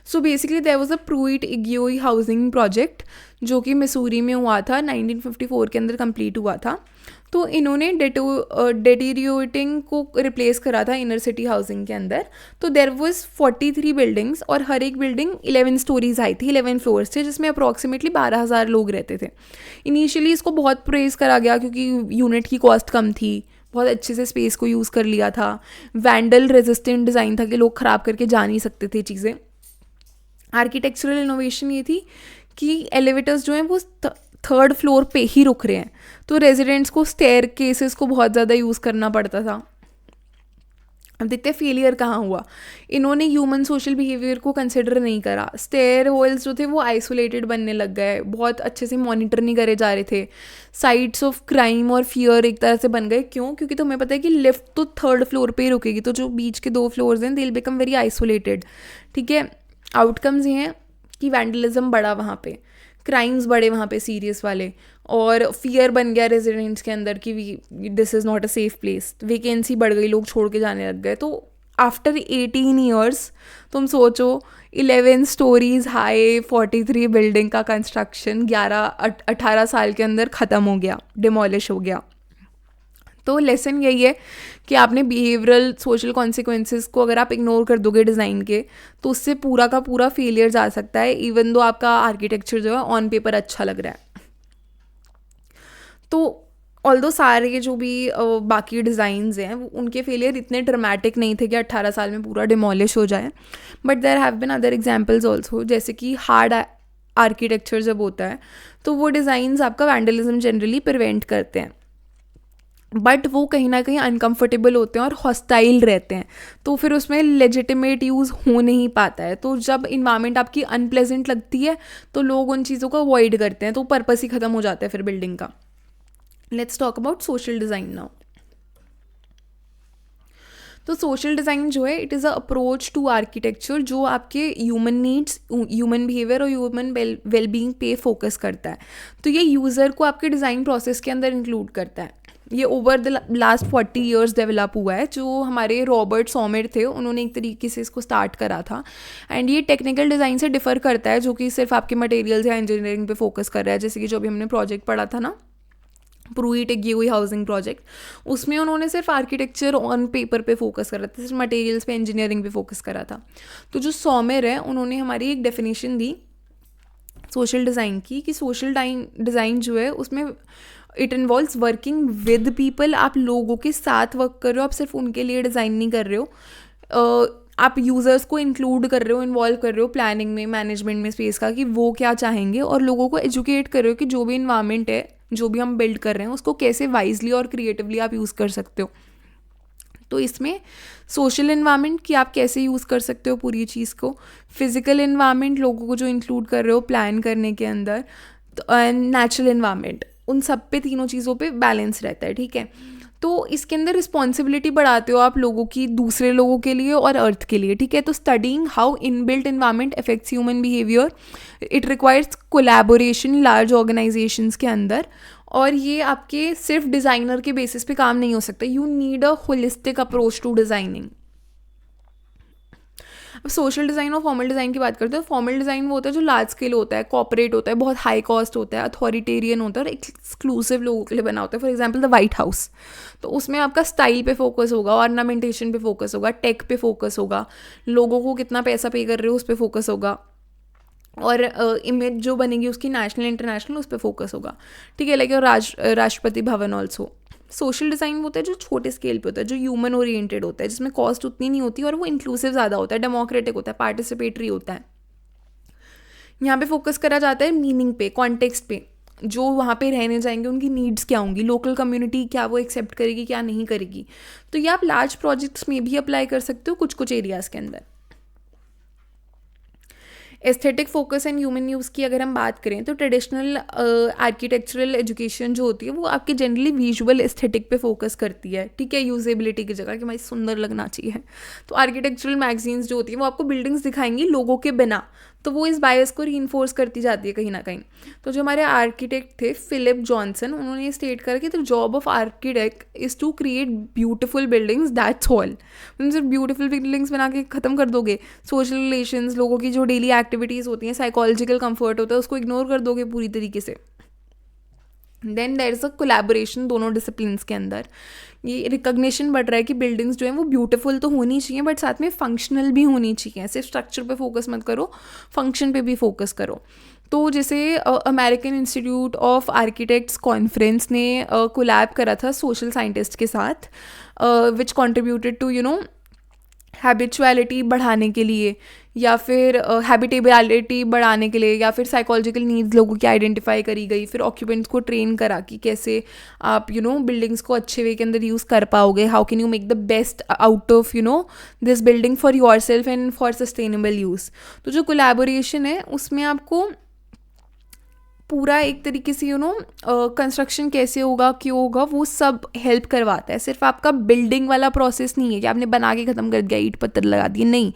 So basically there was a Pruitt Igoe housing project जो कि मिसूरी में हुआ था, 1954 के अंदर कंप्लीट हुआ था। तो इन्होंने डेटीरियोटिंग को रिप्लेस करा था इनर सिटी हाउसिंग के अंदर। तो देयर वाज 43 बिल्डिंग्स और हर एक बिल्डिंग 11 स्टोरीज आई थी, 11 फ्लोर्स थे, जिसमें अप्रॉक्सीमेटली 12,000 लोग रहते थे। इनिशियली इसको बहुत प्रेज करा गया क्योंकि यूनिट की कॉस्ट कम थी, बहुत अच्छे से स्पेस को यूज़ कर लिया था, वैंडल रेजिस्टेंट डिज़ाइन था कि लोग ख़राब करके जा नहीं सकते थे चीज़ें। आर्किटेक्चरल इनोवेशन ये थी कि एलिवेटर्स जो हैं वो 3rd फ्लोर पे ही रुक रहे हैं, तो रेजिडेंट्स को स्टेयर केसेस को बहुत ज़्यादा यूज़ करना पड़ता था। अब देखते हैं फेलियर कहाँ हुआ। इन्होंने ह्यूमन सोशल बिहेवियर को कंसिडर नहीं करा, स्टेयर होल्स जो थे वो आइसोलेटेड बनने लग गए, बहुत अच्छे से मॉनिटर नहीं करे जा रहे थे, साइट्स ऑफ क्राइम और फियर एक तरह से बन गए। क्यों? क्योंकि तुम्हें पता है कि लिफ्ट तो 3rd फ्लोर पे ही रुकेगी, तो जो बीच के 2 फ्लोर्स हैं they will become very isolated. ठीक है, आउटकम्स ये हैं कि वैंडलिज्म बढ़ा वहाँ पे, क्राइम्स बढ़े वहाँ पे सीरियस वाले, और फियर बन गया रेजिडेंट्स के अंदर कि this is not a safe place, vacancy बढ़ गई, लोग छोड़ के जाने लग गए। तो आफ्टर 18 ईयर्स तुम सोचो 11 स्टोरीज हाई 43 बिल्डिंग का कंस्ट्रक्शन 18 साल के अंदर ख़त्म हो गया, डिमोलिश हो गया। तो लेसन यही है कि आपने बिहेवियरल सोशल कॉन्सिक्वेंसेस को अगर आप इग्नोर कर दोगे डिज़ाइन के, तो उससे पूरा का पूरा फेलियर जा सकता है, इवन दो आपका आर्किटेक्चर जो है ऑन पेपर अच्छा लग रहा है। तो ऑल्दो सारे के जो भी बाकी डिज़ाइंस हैं उनके फेलियर इतने ड्रामेटिक नहीं थे कि 18 साल में पूरा डिमोलिश हो जाए, but there have been other examples also, जैसे कि हार्ड आर्किटेक्चर जब होता है तो वो डिज़ाइंस आपका वैंडलिज्म जनरली प्रिवेंट करते हैं, बट वो कहीं ना कहीं अनकंफर्टेबल होते हैं और हॉस्टाइल रहते हैं, तो फिर उसमें लेजिटिमेट यूज़ हो नहीं पाता है। तो जब इन्वायरमेंट आपकी अनप्लेजेंट लगती है तो लोग उन चीज़ों को अवॉइड करते हैं, तो पर्पस ही ख़त्म हो जाता है फिर बिल्डिंग का। Let's talk about social design now. तो सोशल डिज़ाइन जो है it is a approach to architecture जो आपके ह्यूमन नीड्स, ह्यूमन बिहेवियर और ह्यूमन वेलबींग पे फोकस करता है। तो ये यूज़र को आपके डिज़ाइन प्रोसेस के अंदर इंक्लूड करता है। ये over the last 40 years develop हुआ है। जो हमारे रॉबर्ट सॉमर थे उन्होंने एक तरीके से इसको स्टार्ट करा था, एंड ये टेक्निकल डिज़ाइन से डिफ़र करता है जो कि सिर्फ आपके मटेरियल्स या इंजीनियरिंग पे फोकस कर रहा है। जैसे कि जो अभी हमने प्रोजेक्ट पढ़ा था ना, प्रूइट इग्योई हाउसिंग प्रोजेक्ट, उसमें उन्होंने सिर्फ आर्किटेक्चर ऑन पेपर पे फोकस करा था, सिर्फ मटेरियल्स पे, इंजीनियरिंग पे फोकस करा था। तो जो सॉमर है उन्होंने हमारी एक डेफिनेशन दी सोशल डिज़ाइन की कि सोशल डिज़ाइन जो है उसमें it involves working with people, आप लोगों के साथ वर्क कर रहे हो, आप सिर्फ उनके लिए डिज़ाइन नहीं कर रहे हो, आप यूज़र्स को इंक्लूड कर रहे हो, इन्वॉल्व कर रहे हो प्लानिंग में, मैनेजमेंट में स्पेस का कि वो क्या चाहेंगे, और लोगों को एजुकेट कर रहे हो कि जो भी इन्वायरमेंट है, जो भी हम बिल्ड कर रहे हैं उसको कैसे वाइजली और क्रिएटिवली आप यूज़ कर सकते हो। तो इसमें सोशल इन्वायरमेंट कि आप कैसे यूज़ कर सकते हो पूरी चीज़ को, फिजिकल इन्वायरमेंट लोगों को जो इंक्लूड कर रहे हो प्लान करने के अंदर, एंड नेचुरल इन्वायरमेंट, उन सब पे, तीनों चीज़ों पे बैलेंस रहता है। ठीक है, तो इसके अंदर रिस्पॉन्सिबिलिटी बढ़ाते हो आप लोगों की, दूसरे लोगों के लिए और अर्थ के लिए। ठीक है, तो studying how inbuilt environment affects human behaviour, it requires collaboration large organisations के अंदर, और ये आपके सिर्फ डिज़ाइनर के बेसिस पे काम नहीं हो सकता, you need a holistic approach to designing. अब सोशल डिज़ाइन और फॉर्मल डिज़ाइन की बात करते हैं। फॉर्मल डिज़ाइन वो होता है जो लार्ज स्केल होता है, कॉर्पोरेट होता है, बहुत हाई कॉस्ट होता है, अथॉरिटेरियन होता है और एक्सक्लूसिव लोगों के लिए बना होता है। For example the white house, तो उसमें आपका स्टाइल पे फोकस होगा, ऑर्नामेंटेशन पे फोकस होगा, टेक पे फोकस होगा, लोगों को कितना पैसा पे कर रहे हो उस पर फोकस होगा, और इमेज जो बनेगी उसकी नेशनल इंटरनेशनल उस पर फोकस होगा। ठीक है, like Rashtrapati Bhavan also social design होता है जो छोटे स्केल पे होता है, जो ह्यूमन ओरिएंटेड होता है, जिसमें कॉस्ट उतनी नहीं होती और वो इंक्लूसिव ज़्यादा होता है, डेमोक्रेटिक होता है, पार्टिसिपेटरी होता है। यहाँ पे फोकस करा जाता है मीनिंग पे, कॉन्टेक्स्ट पे, जो वहाँ पे रहने जाएंगे उनकी नीड्स क्या होंगी, लोकल कम्युनिटी क्या वो एक्सेप्ट करेगी क्या नहीं करेगी। तो ये आप लार्ज प्रोजेक्ट्स में भी अप्लाई कर सकते हो कुछ कुछ एरियाज़ के अंदर। Aesthetic focus and human use की अगर हम बात करें तो ट्रेडिशनल आर्किटेक्चरल एजुकेशन जो होती है वो आपके जनरली विजुअल एस्थेटिक पे फोकस करती है, ठीक है, यूजेबिलिटी की जगह कि भाई सुंदर लगना चाहिए। तो आर्किटेक्चरल मैगजीन्स जो होती है वो आपको बिल्डिंग्स दिखाएंगी लोगों के बिना, तो वो इस बायस को रीइंफोर्स करती जाती है कहीं ना कहीं। तो जो हमारे आर्किटेक्ट थे फिलिप जॉनसन, उन्होंने ये स्टेट करा कि the job of architect is to create beautiful buildings, that's all. तुम सिर्फ ब्यूटिफुल बिल्डिंग्स बना के ख़त्म कर दोगे, सोशल रिलेशंस, लोगों की जो डेली एक्टिविटीज़ होती हैं, साइकोलॉजिकल कंफर्ट होता है, उसको इग्नोर कर दोगे पूरी तरीके से। Then there is a collaboration दोनों डिसिप्लिन्स के अंदर। ये रिकग्निशन बढ़ रहा है कि बिल्डिंग्स जो हैं वो ब्यूटीफुल तो होनी चाहिए बट साथ में फंक्शनल भी होनी चाहिए, सिर्फ स्ट्रक्चर पे फोकस मत करो, फंक्शन पे भी फोकस करो। तो जैसे American institute of architects conference ने कोलैब करा था सोशल साइंटिस्ट के साथ, विच कॉन्ट्रीब्यूटेड टू हैबिचुअलिटी बढ़ाने के लिए, या फिर हैबिटेबिलिटी बढ़ाने के लिए, या फिर साइकोलॉजिकल नीड्स लोगों की आइडेंटिफाई करी गई, फिर ऑक्यूपेंट्स को ट्रेन करा कि कैसे आप बिल्डिंग्स को अच्छे वे के अंदर यूज़ कर पाओगे, how can you make the best out of this building for your self and for sustainable use. तो जो कोलैबोरेशन है उसमें आपको पूरा एक तरीके से कंस्ट्रक्शन कैसे होगा, क्यों होगा, वो सब हेल्प करवाता है। सिर्फ आपका बिल्डिंग वाला प्रोसेस नहीं है कि आपने बना के ख़त्म कर दिया, ईंट पत्थर लगा दिए, नहीं,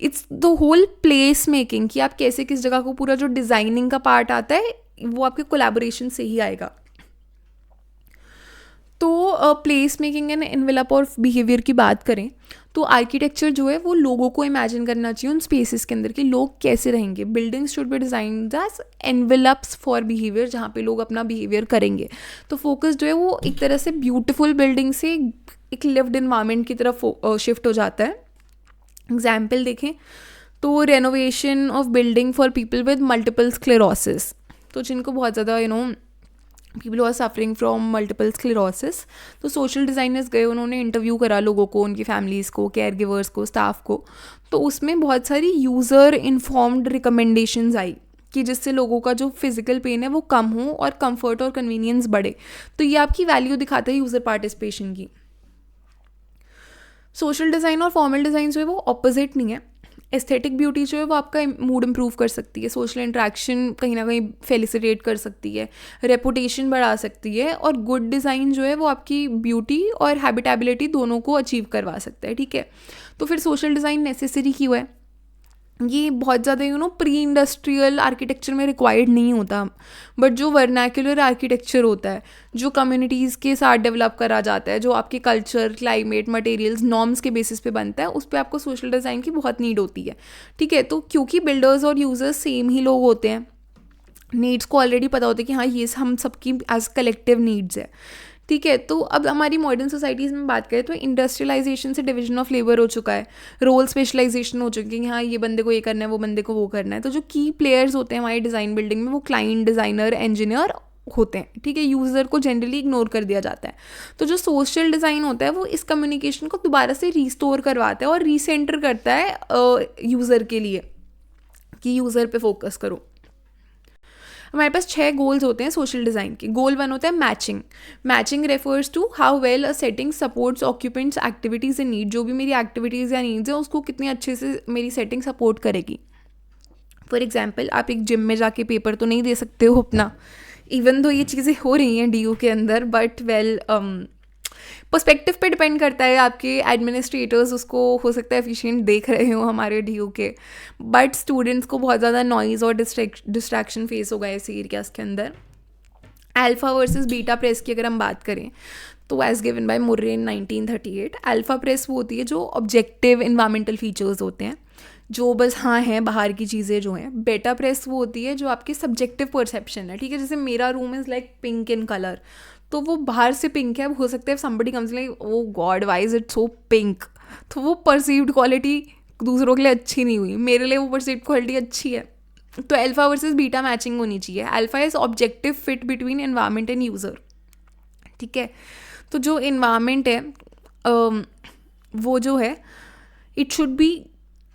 it's the whole place making, कि आप कैसे किस जगह को, पूरा जो डिज़ाइनिंग का पार्ट आता है वो आपके कोलैबोरेशन से ही आएगा। तो प्लेस मेकिंग एंड एनवेलप और बिहेवियर की बात करें तो आर्किटेक्चर जो है वो लोगों को इमेजिन करना चाहिए उन स्पेसेस के अंदर कि लोग कैसे रहेंगे। Buildings should be designed as envelopes for behaviour, जहाँ पे लोग अपना बिहेवियर करेंगे। तो फोकस जो है वो एक तरह से ब्यूटीफुल बिल्डिंग से एक लिव्ड इन्वायरमेंट की तरफ शिफ्ट हो जाता है। एग्जाम्पल देखें तो renovation of building for people with multiple sclerosis, तो जिनको बहुत ज़्यादा people are suffering from multiple sclerosis, तो सोशल डिज़ाइनर्स गए, उन्होंने इंटरव्यू करा लोगों को, उनकी फैमिलीज़ को, केयर गिवर्स को, स्टाफ को, तो उसमें बहुत सारी यूज़र इन्फॉर्म्ड रिकमेंडेशंस आई कि जिससे लोगों का जो फिजिकल पेन है वो कम हो और कंफर्ट और कन्वीनियंस बढ़े। तो ये आपकी वैल्यू दिखाता है यूज़र पार्टिसिपेशन की। सोशल डिज़ाइन और फॉर्मल डिज़ाइन जो है वो ऑपोजिट नहीं है। एस्थेटिक ब्यूटी जो है वो आपका मूड इम्प्रूव कर सकती है, सोशल इंट्रैक्शन कहीं ना कहीं फेलिसिटेट कर सकती है, रेपुटेशन बढ़ा सकती है, और गुड डिज़ाइन जो है वो आपकी ब्यूटी और हैबिटेबिलिटी दोनों को अचीव करवा सकता है, ठीक है। तो फिर सोशल डिज़ाइन नेसेसरी क्यों है? ये बहुत ज़्यादा प्री इंडस्ट्रियल आर्किटेक्चर में रिक्वायर्ड नहीं होता, बट जो वर्नैक्युलर आर्किटेक्चर होता है, जो कम्युनिटीज़ के साथ डेवलप करा जाता है, जो आपके कल्चर, क्लाइमेट, मटेरियल्स, नॉर्म्स के बेसिस पे बनता है, उस पर आपको सोशल डिज़ाइन की बहुत नीड होती है, ठीक है। तो क्योंकि बिल्डर्स और यूज़र्स सेम ही लोग होते हैं, नीड्स को ऑलरेडी पता होता है कि हाँ ये हम सबकी एज कलेक्टिव नीड्स है, ठीक है। तो अब हमारी मॉडर्न सोसाइटीज़ में बात करें तो इंडस्ट्रियलाइजेशन से डिवीजन ऑफ लेबर हो चुका है, रोल स्पेशलाइजेशन हो चुकी है कि हाँ ये बंदे को ये करना है, वो बंदे को वो करना है। तो जो की प्लेयर्स होते हैं हमारी डिज़ाइन बिल्डिंग में वो क्लाइंट, डिज़ाइनर, इंजीनियर होते हैं, ठीक है। यूज़र को जनरली इग्नोर कर दिया जाता है। तो जो सोशल डिज़ाइन होता है वो इस कम्युनिकेशन को दोबारा से रिस्टोर करवाता है और रीसेंटर करता है यूज़र के लिए कि यूज़र पे फोकस करो। हमारे पास 6 गोल्स होते हैं सोशल डिज़ाइन के। गोल 1 होता है matching. Matching refers to how well a setting supports occupants activities and need, जो भी मेरी एक्टिविटीज़ या नीड्स है उसको कितने अच्छे से मेरी सेटिंग सपोर्ट करेगी। फॉर एग्जाम्पल आप एक जिम में जाके पेपर तो नहीं दे सकते हो अपना, इवन दो ये चीज़ें हो रही हैं DU के अंदर, बट वेल पर्सपेक्टिव पे डिपेंड करता है। आपके एडमिनिस्ट्रेटर्स उसको हो सकता है एफिशिएंट देख रहे हो हमारे DU के, बट स्टूडेंट्स को बहुत ज़्यादा नॉइज़ और डिस्ट्रैक्शन फेस होगा ऐसे एरियाज़ के अंदर। अल्फ़ा वर्सेस बीटा प्रेस की अगर हम बात करें तो as given by Murray in 1938, alpha press वो होती है जो ऑब्जेक्टिव इन्वायरमेंटल फीचर्स होते हैं, जो बस हाँ हैं बाहर की चीज़ें जो हैं। बेटा प्रेस वो होती है जो आपकी सब्जेक्टिव परसेप्शन है, ठीक है। जैसे मेरा room is like pink in colour, तो वो बाहर से पिंक है, हो सकता है somebody comes like oh God why is it so pink, तो वो परसीव्ड क्वालिटी दूसरों के लिए अच्छी नहीं हुई, मेरे लिए वो परसीव्ड क्वालिटी अच्छी है। तो अल्फ़ा वर्सेस बीटा मैचिंग होनी चाहिए। Alpha is objective fit between environment and user, ठीक है। तो जो इन्वायरमेंट है वो जो है it should be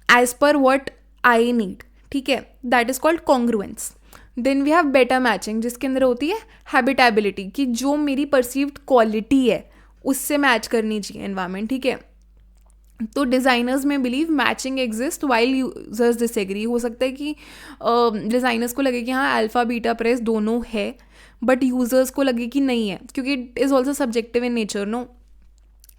as per what I need, ठीक है, that is called congruence. Then we have better matching, जिसके अंदर होती है हैबिटेबिलिटी, कि जो मेरी परसीव्ड क्वालिटी है उससे मैच करनी चाहिए एनवायरमेंट, ठीक है. तो डिज़ाइनर्स में believe matching exist while users disagree. हो सकता है कि डिज़ाइनर्स को लगे कि हाँ अल्फ़ा बीटा प्रेस दोनों है, बट यूजर्स को लगे कि नहीं है, क्योंकि it is also subjective in nature. No.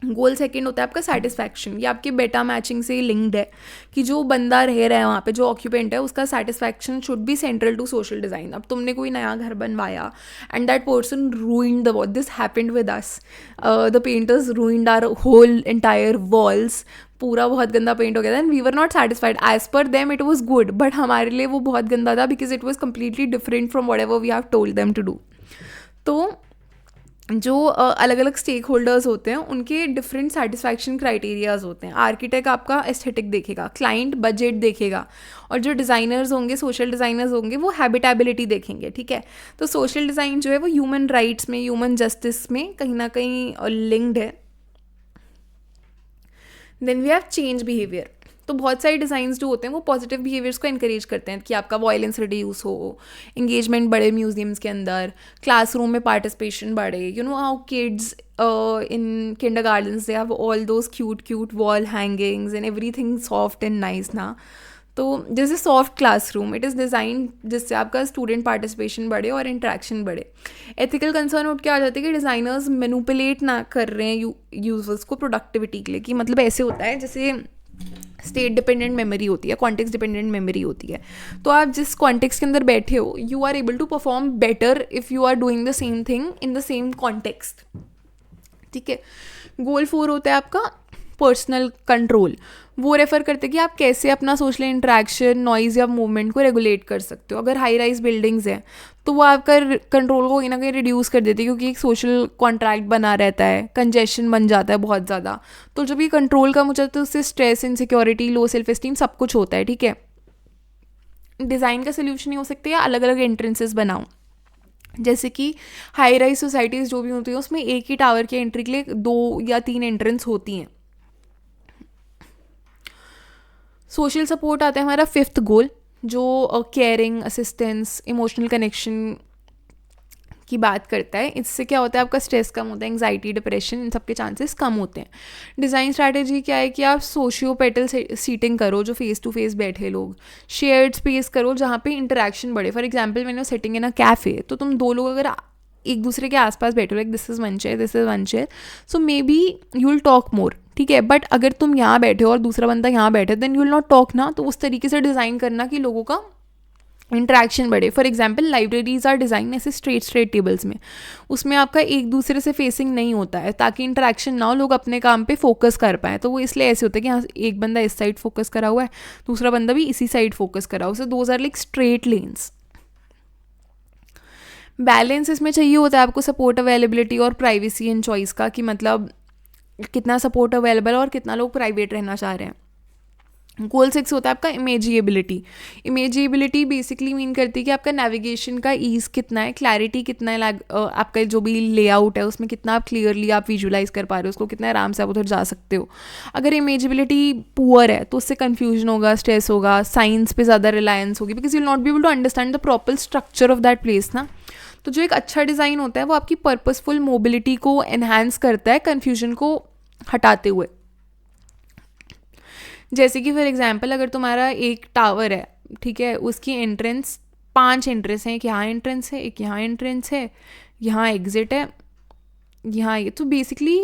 Goal second होता है आपका सेटिस्फैक्शन. ये आपके बेटा मैचिंग से लिंक्ड है कि जो बंदा रह रहा है वहाँ पे, जो ऑक्यूपेंट है, उसका satisfaction should be central to social design. अब तुमने कोई नया घर बनवाया and that person ruined the wall. This happened with us. The painters ruined our whole entire walls. पूरा बहुत गंदा पेंट हो गया था and we were not satisfied. As per them it was good, but हमारे लिए वो बहुत गंदा था because it was completely different from what ever we have told them to do. तो जो अलग अलग स्टेक होल्डर्स होते हैं उनके डिफरेंट सेटिस्फैक्शन क्राइटेरियाज होते हैं. आर्किटेक्ट आपका एस्थेटिक देखेगा, क्लाइंट बजट देखेगा, और जो डिज़ाइनर्स होंगे, सोशल डिज़ाइनर्स होंगे, वो हैबिटेबिलिटी देखेंगे, ठीक है. तो सोशल डिज़ाइन जो है वो ह्यूमन राइट्स में, ह्यूमन जस्टिस में कहीं ना कहीं लिंक्ड है. Then we have change behaviour. तो बहुत सारे डिज़ाइंस जो होते हैं वो पॉजिटिव बिहेवियर्स को इंकरेज करते हैं कि आपका वायलेंस रिड्यूस हो, इंगेजमेंट बढ़े म्यूजियम्स के अंदर, क्लासरूम में पार्टिसिपेशन बढ़े. You know how kids in kindergartens they have all those cute wall hangings and everything soft and nice ना. तो जैसे soft classroom, it is design जिससे आपका स्टूडेंट पार्टिसिपेशन बढ़े और इंट्रैक्शन बढ़े. एथिकल कंसर्न उठ के आ जाते हैं कि डिज़ाइनर्स मैनिपुलेट ना कर रहे हैं यूजर्स को प्रोडक्टिविटी के लिए. कि मतलब ऐसे होता है जैसे स्टेट डिपेंडेंट मेमोरी होती है, कॉन्टेक्स्ट डिपेंडेंट मेमोरी होती है. तो आप जिस कॉन्टेक्स्ट के अंदर बैठे हो, you are able to perform better if you are doing the same thing in the same context, ठीक है. गोल 4 होता है आपका पर्सनल कंट्रोल. वो रेफर करते हैं कि आप कैसे अपना सोशल इंटरेक्शन, नॉइज़ या मूवमेंट को रेगुलेट कर सकते हो. अगर हाई राइज बिल्डिंग्स हैं तो वो आपका कंट्रोल को कहीं ना कहीं रिड्यूस कर देती है, क्योंकि एक सोशल कॉन्ट्रैक्ट बना रहता है, कंजेशन बन जाता है बहुत ज़्यादा. तो जब ये कंट्रोल कम हो जाता है उससे stress, insecurity, low self esteem सब कुछ होता है, ठीक है. डिज़ाइन का सोल्यूशन ही हो सकता है या अलग अलग एंट्रेंसेस बनाओ. जैसे कि हाई राइज सोसाइटीज़ जो भी होती हैं उसमें एक ही टावर की एंट्री के लिए 2 या 3 एंट्रेंस होती हैं. सोशल सपोर्ट आता है हमारा 5th गोल, जो केयरिंग, असिस्टेंस, इमोशनल कनेक्शन की बात करता है. इससे क्या होता है, आपका स्ट्रेस कम होता है, एंग्जाइटी, डिप्रेशन, इन सब के चांसेस कम होते हैं. डिज़ाइन स्ट्रैटेजी क्या है कि आप सोशियोपेटल सीटिंग करो, जो फेस टू फेस बैठे लोग. शेयर्ड स्पेस करो जहाँ पे इंटरेक्शन बढ़े. फॉर एग्जाम्पल मैंने सेटिंग इन अ कैफ़े, तो तुम 2 लोग अगर एक दूसरे के आसपास बैठो, like this is one chair, this is one chair, so may be you will talk more, ठीक है. बट अगर तुम यहाँ बैठे हो और दूसरा बंदा यहाँ बैठे, then you will not talk ना. तो उस तरीके से डिज़ाइन करना कि लोगों का इंट्रैक्शन बढ़े. For example libraries are design ऐसे स्ट्रेट टेबल्स में, उसमें आपका एक दूसरे से फेसिंग नहीं होता है ताकि इंट्रैक्शन ना हो, लोग अपने काम पे फोकस कर पाएँ. तो वो इसलिए ऐसे होता है कि हाँ एक बंदा इस साइड फोकस करा हुआ है, दूसरा बंदा भी इसी साइड फोकस करा हुआ है. So those are like straight lens. Balance इसमें चाहिए होता है आपको सपोर्ट अवेलेबिलिटी और प्राइवेसी एंड चॉइस का, कि मतलब कितना सपोर्ट अवेलेबल और कितना लोग प्राइवेट रहना चाह रहे हैं. गोल 6 होता है आपका इमेजिएबिलिटी. इमेजिएबिलिटी बेसिकली मीन करती है कि आपका नेविगेशन का ईज़ कितना है, क्लैरिटी कितना है, आपका जो भी लेआउट है उसमें कितना आप क्लियरली आप विजुलाइज कर पा रहे हो उसको, कितना आराम से आप उधर जा सकते हो. अगर इमेजिबिलिटी पुअर है तो उससे कन्फ्यूजन होगा, स्ट्रेस होगा, साइंस पे ज़्यादा रिलायंस होगी, because you will not be able to understand the proper structure of that place ना. तो जो एक अच्छा डिज़ाइन होता है वो आपकी पर्पसफुल मोबिलिटी को एनहांस करता है, कन्फ्यूजन को हटाते हुए. जैसे कि फॉर एग्जांपल अगर तुम्हारा एक टावर है, ठीक है, उसकी एंट्रेंस 5 एंट्रेंस हैं. एक यहाँ एंट्रेंस है, एक यहाँ एंट्रेंस है, यहाँ एग्जिट है, यहाँ ये. तो basically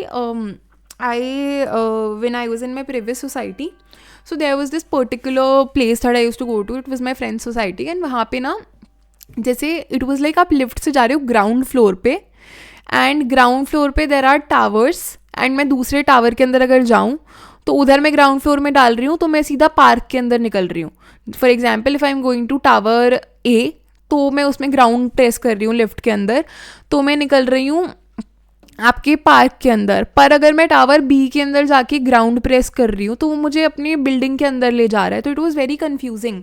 when I was in my previous society, so there was this particular place that I used to go to. It was my friend's society and वहाँ पे ना जैसे इट वॉज लाइक आप लिफ्ट से जा रहे हो ग्राउंड फ्लोर पे, एंड ग्राउंड फ्लोर पे देर आर टावर्स, एंड मैं दूसरे टावर के अंदर अगर जाऊँ तो उधर मैं ग्राउंड फ्लोर में डाल रही हूँ तो मैं सीधा पार्क के अंदर निकल रही हूँ. For example if I am going to tower A, तो मैं उसमें ग्राउंड प्रेस कर रही हूँ लिफ्ट के अंदर, तो मैं निकल रही हूँ आपके पार्क के अंदर. पर अगर मैं टावर बी के अंदर जाके ग्राउंड प्रेस कर रही हूँ तो वो मुझे अपनी बिल्डिंग के अंदर ले जा रहा है. तो इट वॉज़ वेरी कन्फ्यूजिंग.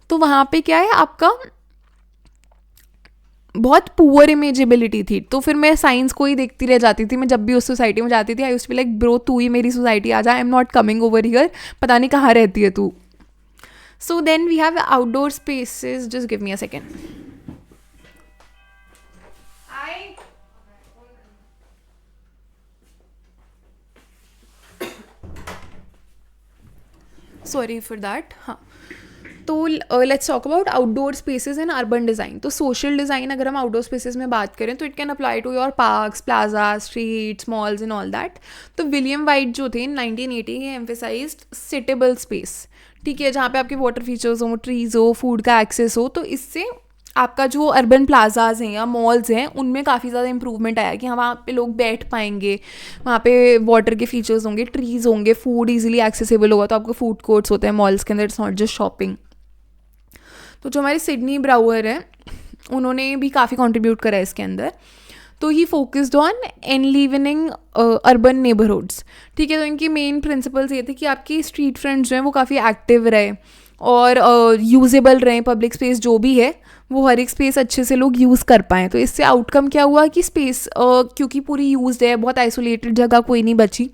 तो वहाँ पे क्या है, आपका बहुत पुअर इमेजेबिलिटी थी, तो फिर मैं साइंस को ही देखती रह जाती थी। मैं जब भी उस सोसाइटी में जाती थी I used to be like bro तू ही मेरी सोसाइटी आ जा, I am not coming over here, पता नहीं कहाँ रहती है तू। So then we have outdoor spaces, just give me a second. Sorry for that. हाँ, तो let's talk about outdoor spaces in urban design. तो सोशल डिज़ाइन अगर हम आउटडोर स्पेसेस में बात करें तो it can apply to your parks, plaza, streets, malls and all that. तो विलियम वाइट जो थे इन 1980 ही एम्फेसाइज्ड सिटेबल स्पेस, ठीक है, जहाँ पे आपके वाटर फीचर्स हो, ट्रीज हो, फूड का एक्सेस हो। तो इससे आपका जो अर्बन प्लाजाज हैं या मॉल्स हैं उनमें काफ़ी ज़्यादा इंप्रूवमेंट आया कि हाँ वहाँ पे लोग बैठ पाएंगे, वहाँ पे वाटर के फीचर्स होंगे, ट्रीज होंगे, फूड इजीली एक्सेसिबल होगा। तो आपको फूड कोर्ट्स होते हैं मॉल्स के अंदर, इट्स नॉट जस्ट शॉपिंग। तो जो हमारे सिडनी ब्राउअर हैं उन्होंने भी काफ़ी कंट्रीब्यूट करा है इसके अंदर। तो ही फोकस्ड ऑन एनलिवनिंग अर्बन नेबरहुड्स, ठीक है। तो इनकी मेन प्रिंसिपल्स ये थे कि आपकी स्ट्रीट फ्रंट्स जो हैं वो काफ़ी एक्टिव रहे और यूजेबल रहें, पब्लिक स्पेस जो भी है वो हर एक स्पेस अच्छे से लोग यूज़ कर पाएँ। तो इससे आउटकम क्या हुआ कि स्पेस क्योंकि पूरी यूज्ड है, बहुत आइसोलेटेड जगह कोई नहीं बची,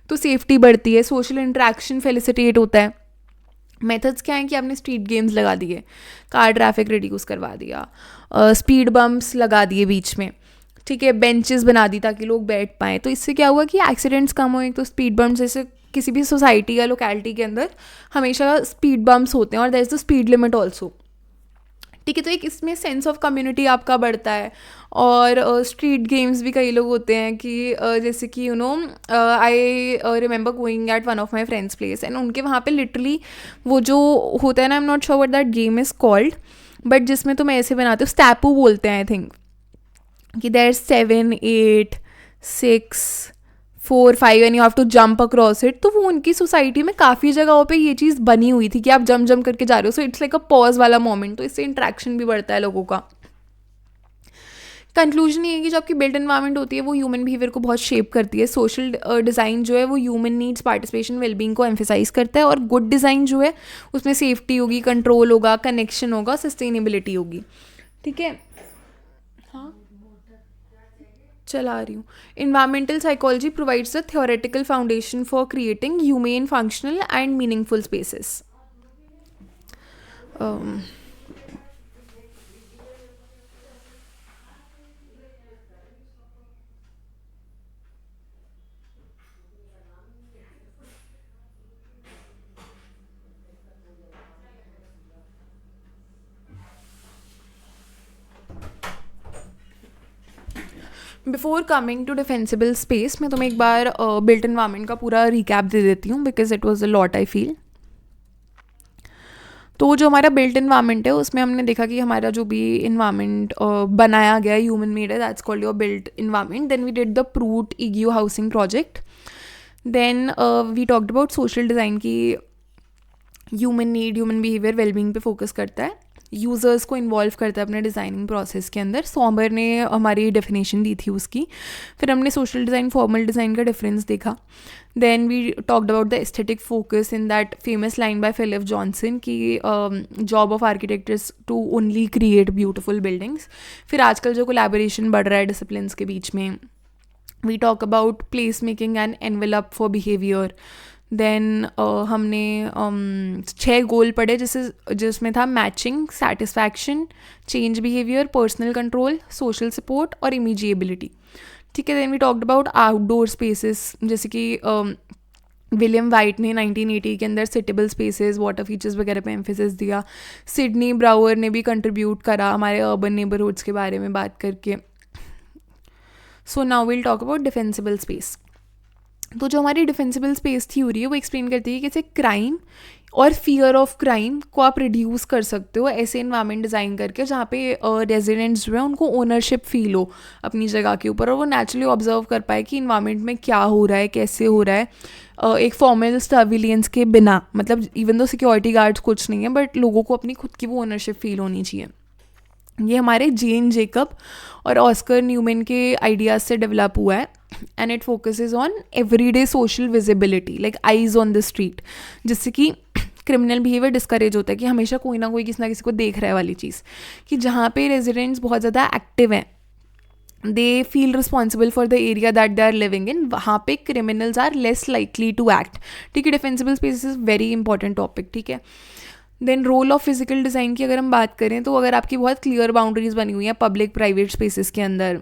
तो सेफ्टी बढ़ती है, सोशल इंटरेक्शन फैसिलिटेट होता है। मेथड्स क्या हैं कि आपने स्ट्रीट गेम्स लगा दिए, कार ट्रैफिक रिड्यूस करवा दिया, स्पीड बम्प्स लगा दिए बीच में, ठीक है, बेंचेस बना दी ताकि लोग बैठ पाएँ। तो इससे क्या हुआ कि एक्सीडेंट्स कम हुए। तो स्पीड बम्प्स जैसे किसी भी सोसाइटी या लोकेलिटी के अंदर हमेशा स्पीड बम्प्स होते हैं और there is the speed limit also, ठीक है। तो एक इसमें सेंस ऑफ कम्युनिटी आपका बढ़ता है। और स्ट्रीट गेम्स भी कई लोग होते हैं कि जैसे कि you know I remember going at one of my friends place and उनके वहाँ पे लिटरली वो जो होता है ना, I am not sure what that game is called, but जिसमें तुम ऐसे बनाते हो, स्टैपू बोलते हैं आई थिंक, कि there 7, 8, 6, 4, 5 and you have to jump across it. तो वो उनकी सोसाइटी में काफ़ी जगहों पे ये चीज़ बनी हुई थी कि आप जंप करके जा रहे हो। So it's like a pause वाला मोमेंट, तो इससे इंट्रैक्शन भी बढ़ता है लोगों का। कंक्लूजन ये है कि जो आपकी बिल्ट एनवायरनमेंट होती है वो ह्यूमन बिहेवियर को बहुत शेप करती है। सोशल डिज़ाइन जो है वो ह्यूमन नीड्स, पार्टिसिपेशन, वेलबींग को एम्फेसाइज करता है। और गुड डिज़ाइन जो है उसमें सेफ्टी होगी, कंट्रोल होगा, कनेक्शन होगा, सस्टेनेबिलिटी होगी, ठीक है। हाँ, चला रही हूँ। Environmental psychology provides the theoretical foundation for creating humane, functional and meaningful spaces. Before coming to defensible space मैं तुम्हें एक बार बिल्ट इन्वायरमेंट का पूरा रिकैप दे देती हूँ because it was a lot I feel. तो जो हमारा बिल्ट इन्वायरमेंट है उसमें हमने देखा कि हमारा जो भी इन्वायरमेंट बनाया गया है ह्यूमन मेड है, that's called your built environment. Then we did the Pruitt Igoe housing project. Then we talked about social design की human need, human behaviour, wellbeing पे फोकस करता है, यूज़र्स को इन्वॉल्व करता है अपने डिज़ाइनिंग प्रोसेस के अंदर। सोमर ने हमारी डेफिनेशन दी थी उसकी। फिर हमने सोशल डिज़ाइन, फॉर्मल डिज़ाइन का डिफरेंस देखा। Then we talked about the aesthetic focus in that famous line by Philip Johnson की job of architects to only create beautiful buildings. फिर आजकल जो कोलैबोरेशन बढ़ रहा है डिसिप्लिन्स के बीच में, we talk about place making and envelope for behaviour. Then हमने 6 गोल पढ़े जिसमें था matching, satisfaction, change behaviour, personal control, social support और इमीजिएबिलिटी, ठीक है। Then we talked about outdoor spaces जैसे कि विलियम वाइट ने 1980 के अंदर सिटेबल स्पेसेस, वाटर फीचर्स वगैरह पे एम्फेसिस दिया। सिडनी ब्राउअर ने भी कंट्रीब्यूट करा हमारे अर्बन नेबरहुड्स के बारे में बात करके। So now will talk about defensible space. तो जो हमारी डिफेंसिबल स्पेस थ्योरी है वो एक्सप्लेन करती है कि कैसे क्राइम और फियर ऑफ क्राइम को आप रिड्यूस कर सकते हो ऐसे इन्वायरमेंट डिज़ाइन करके जहाँ पे रेजिडेंट्स जो है उनको ओनरशिप फील हो अपनी जगह के ऊपर और वो नेचुरली ऑब्जर्व कर पाए कि इन्वायरमेंट में क्या हो रहा है, कैसे हो रहा है, एक फॉर्मल सर्विलियंस के बिना। मतलब इवन दो सिक्योरिटी गार्ड्स कुछ नहीं है बट लोगों को अपनी खुद की वो ओनरशिप फील होनी चाहिए। ये हमारे जेन जेकब और ऑस्कर न्यूमैन के आइडियाज़ से डेवलप हुआ है and it focuses on everyday social visibility like eyes on the street, जिससे कि क्रिमिनल बिहेवियर डिस्करेज होता है कि हमेशा कोई ना कोई किसी ना किसी को देख रहा है वाली चीज़, कि जहाँ पे रेजिडेंट्स बहुत ज़्यादा एक्टिव हैं, they feel responsible for the area that they are living in, वहाँ पे criminals are less likely to act. ठीक है, defensible spaces is very important topic. ठीक है, then role of physical design की अगर हम बात करें तो अगर आपकी बहुत क्लियर बाउंड्रीज बनी हुई हैं पब्लिक प्राइवेट स्पेसेस के अंदर,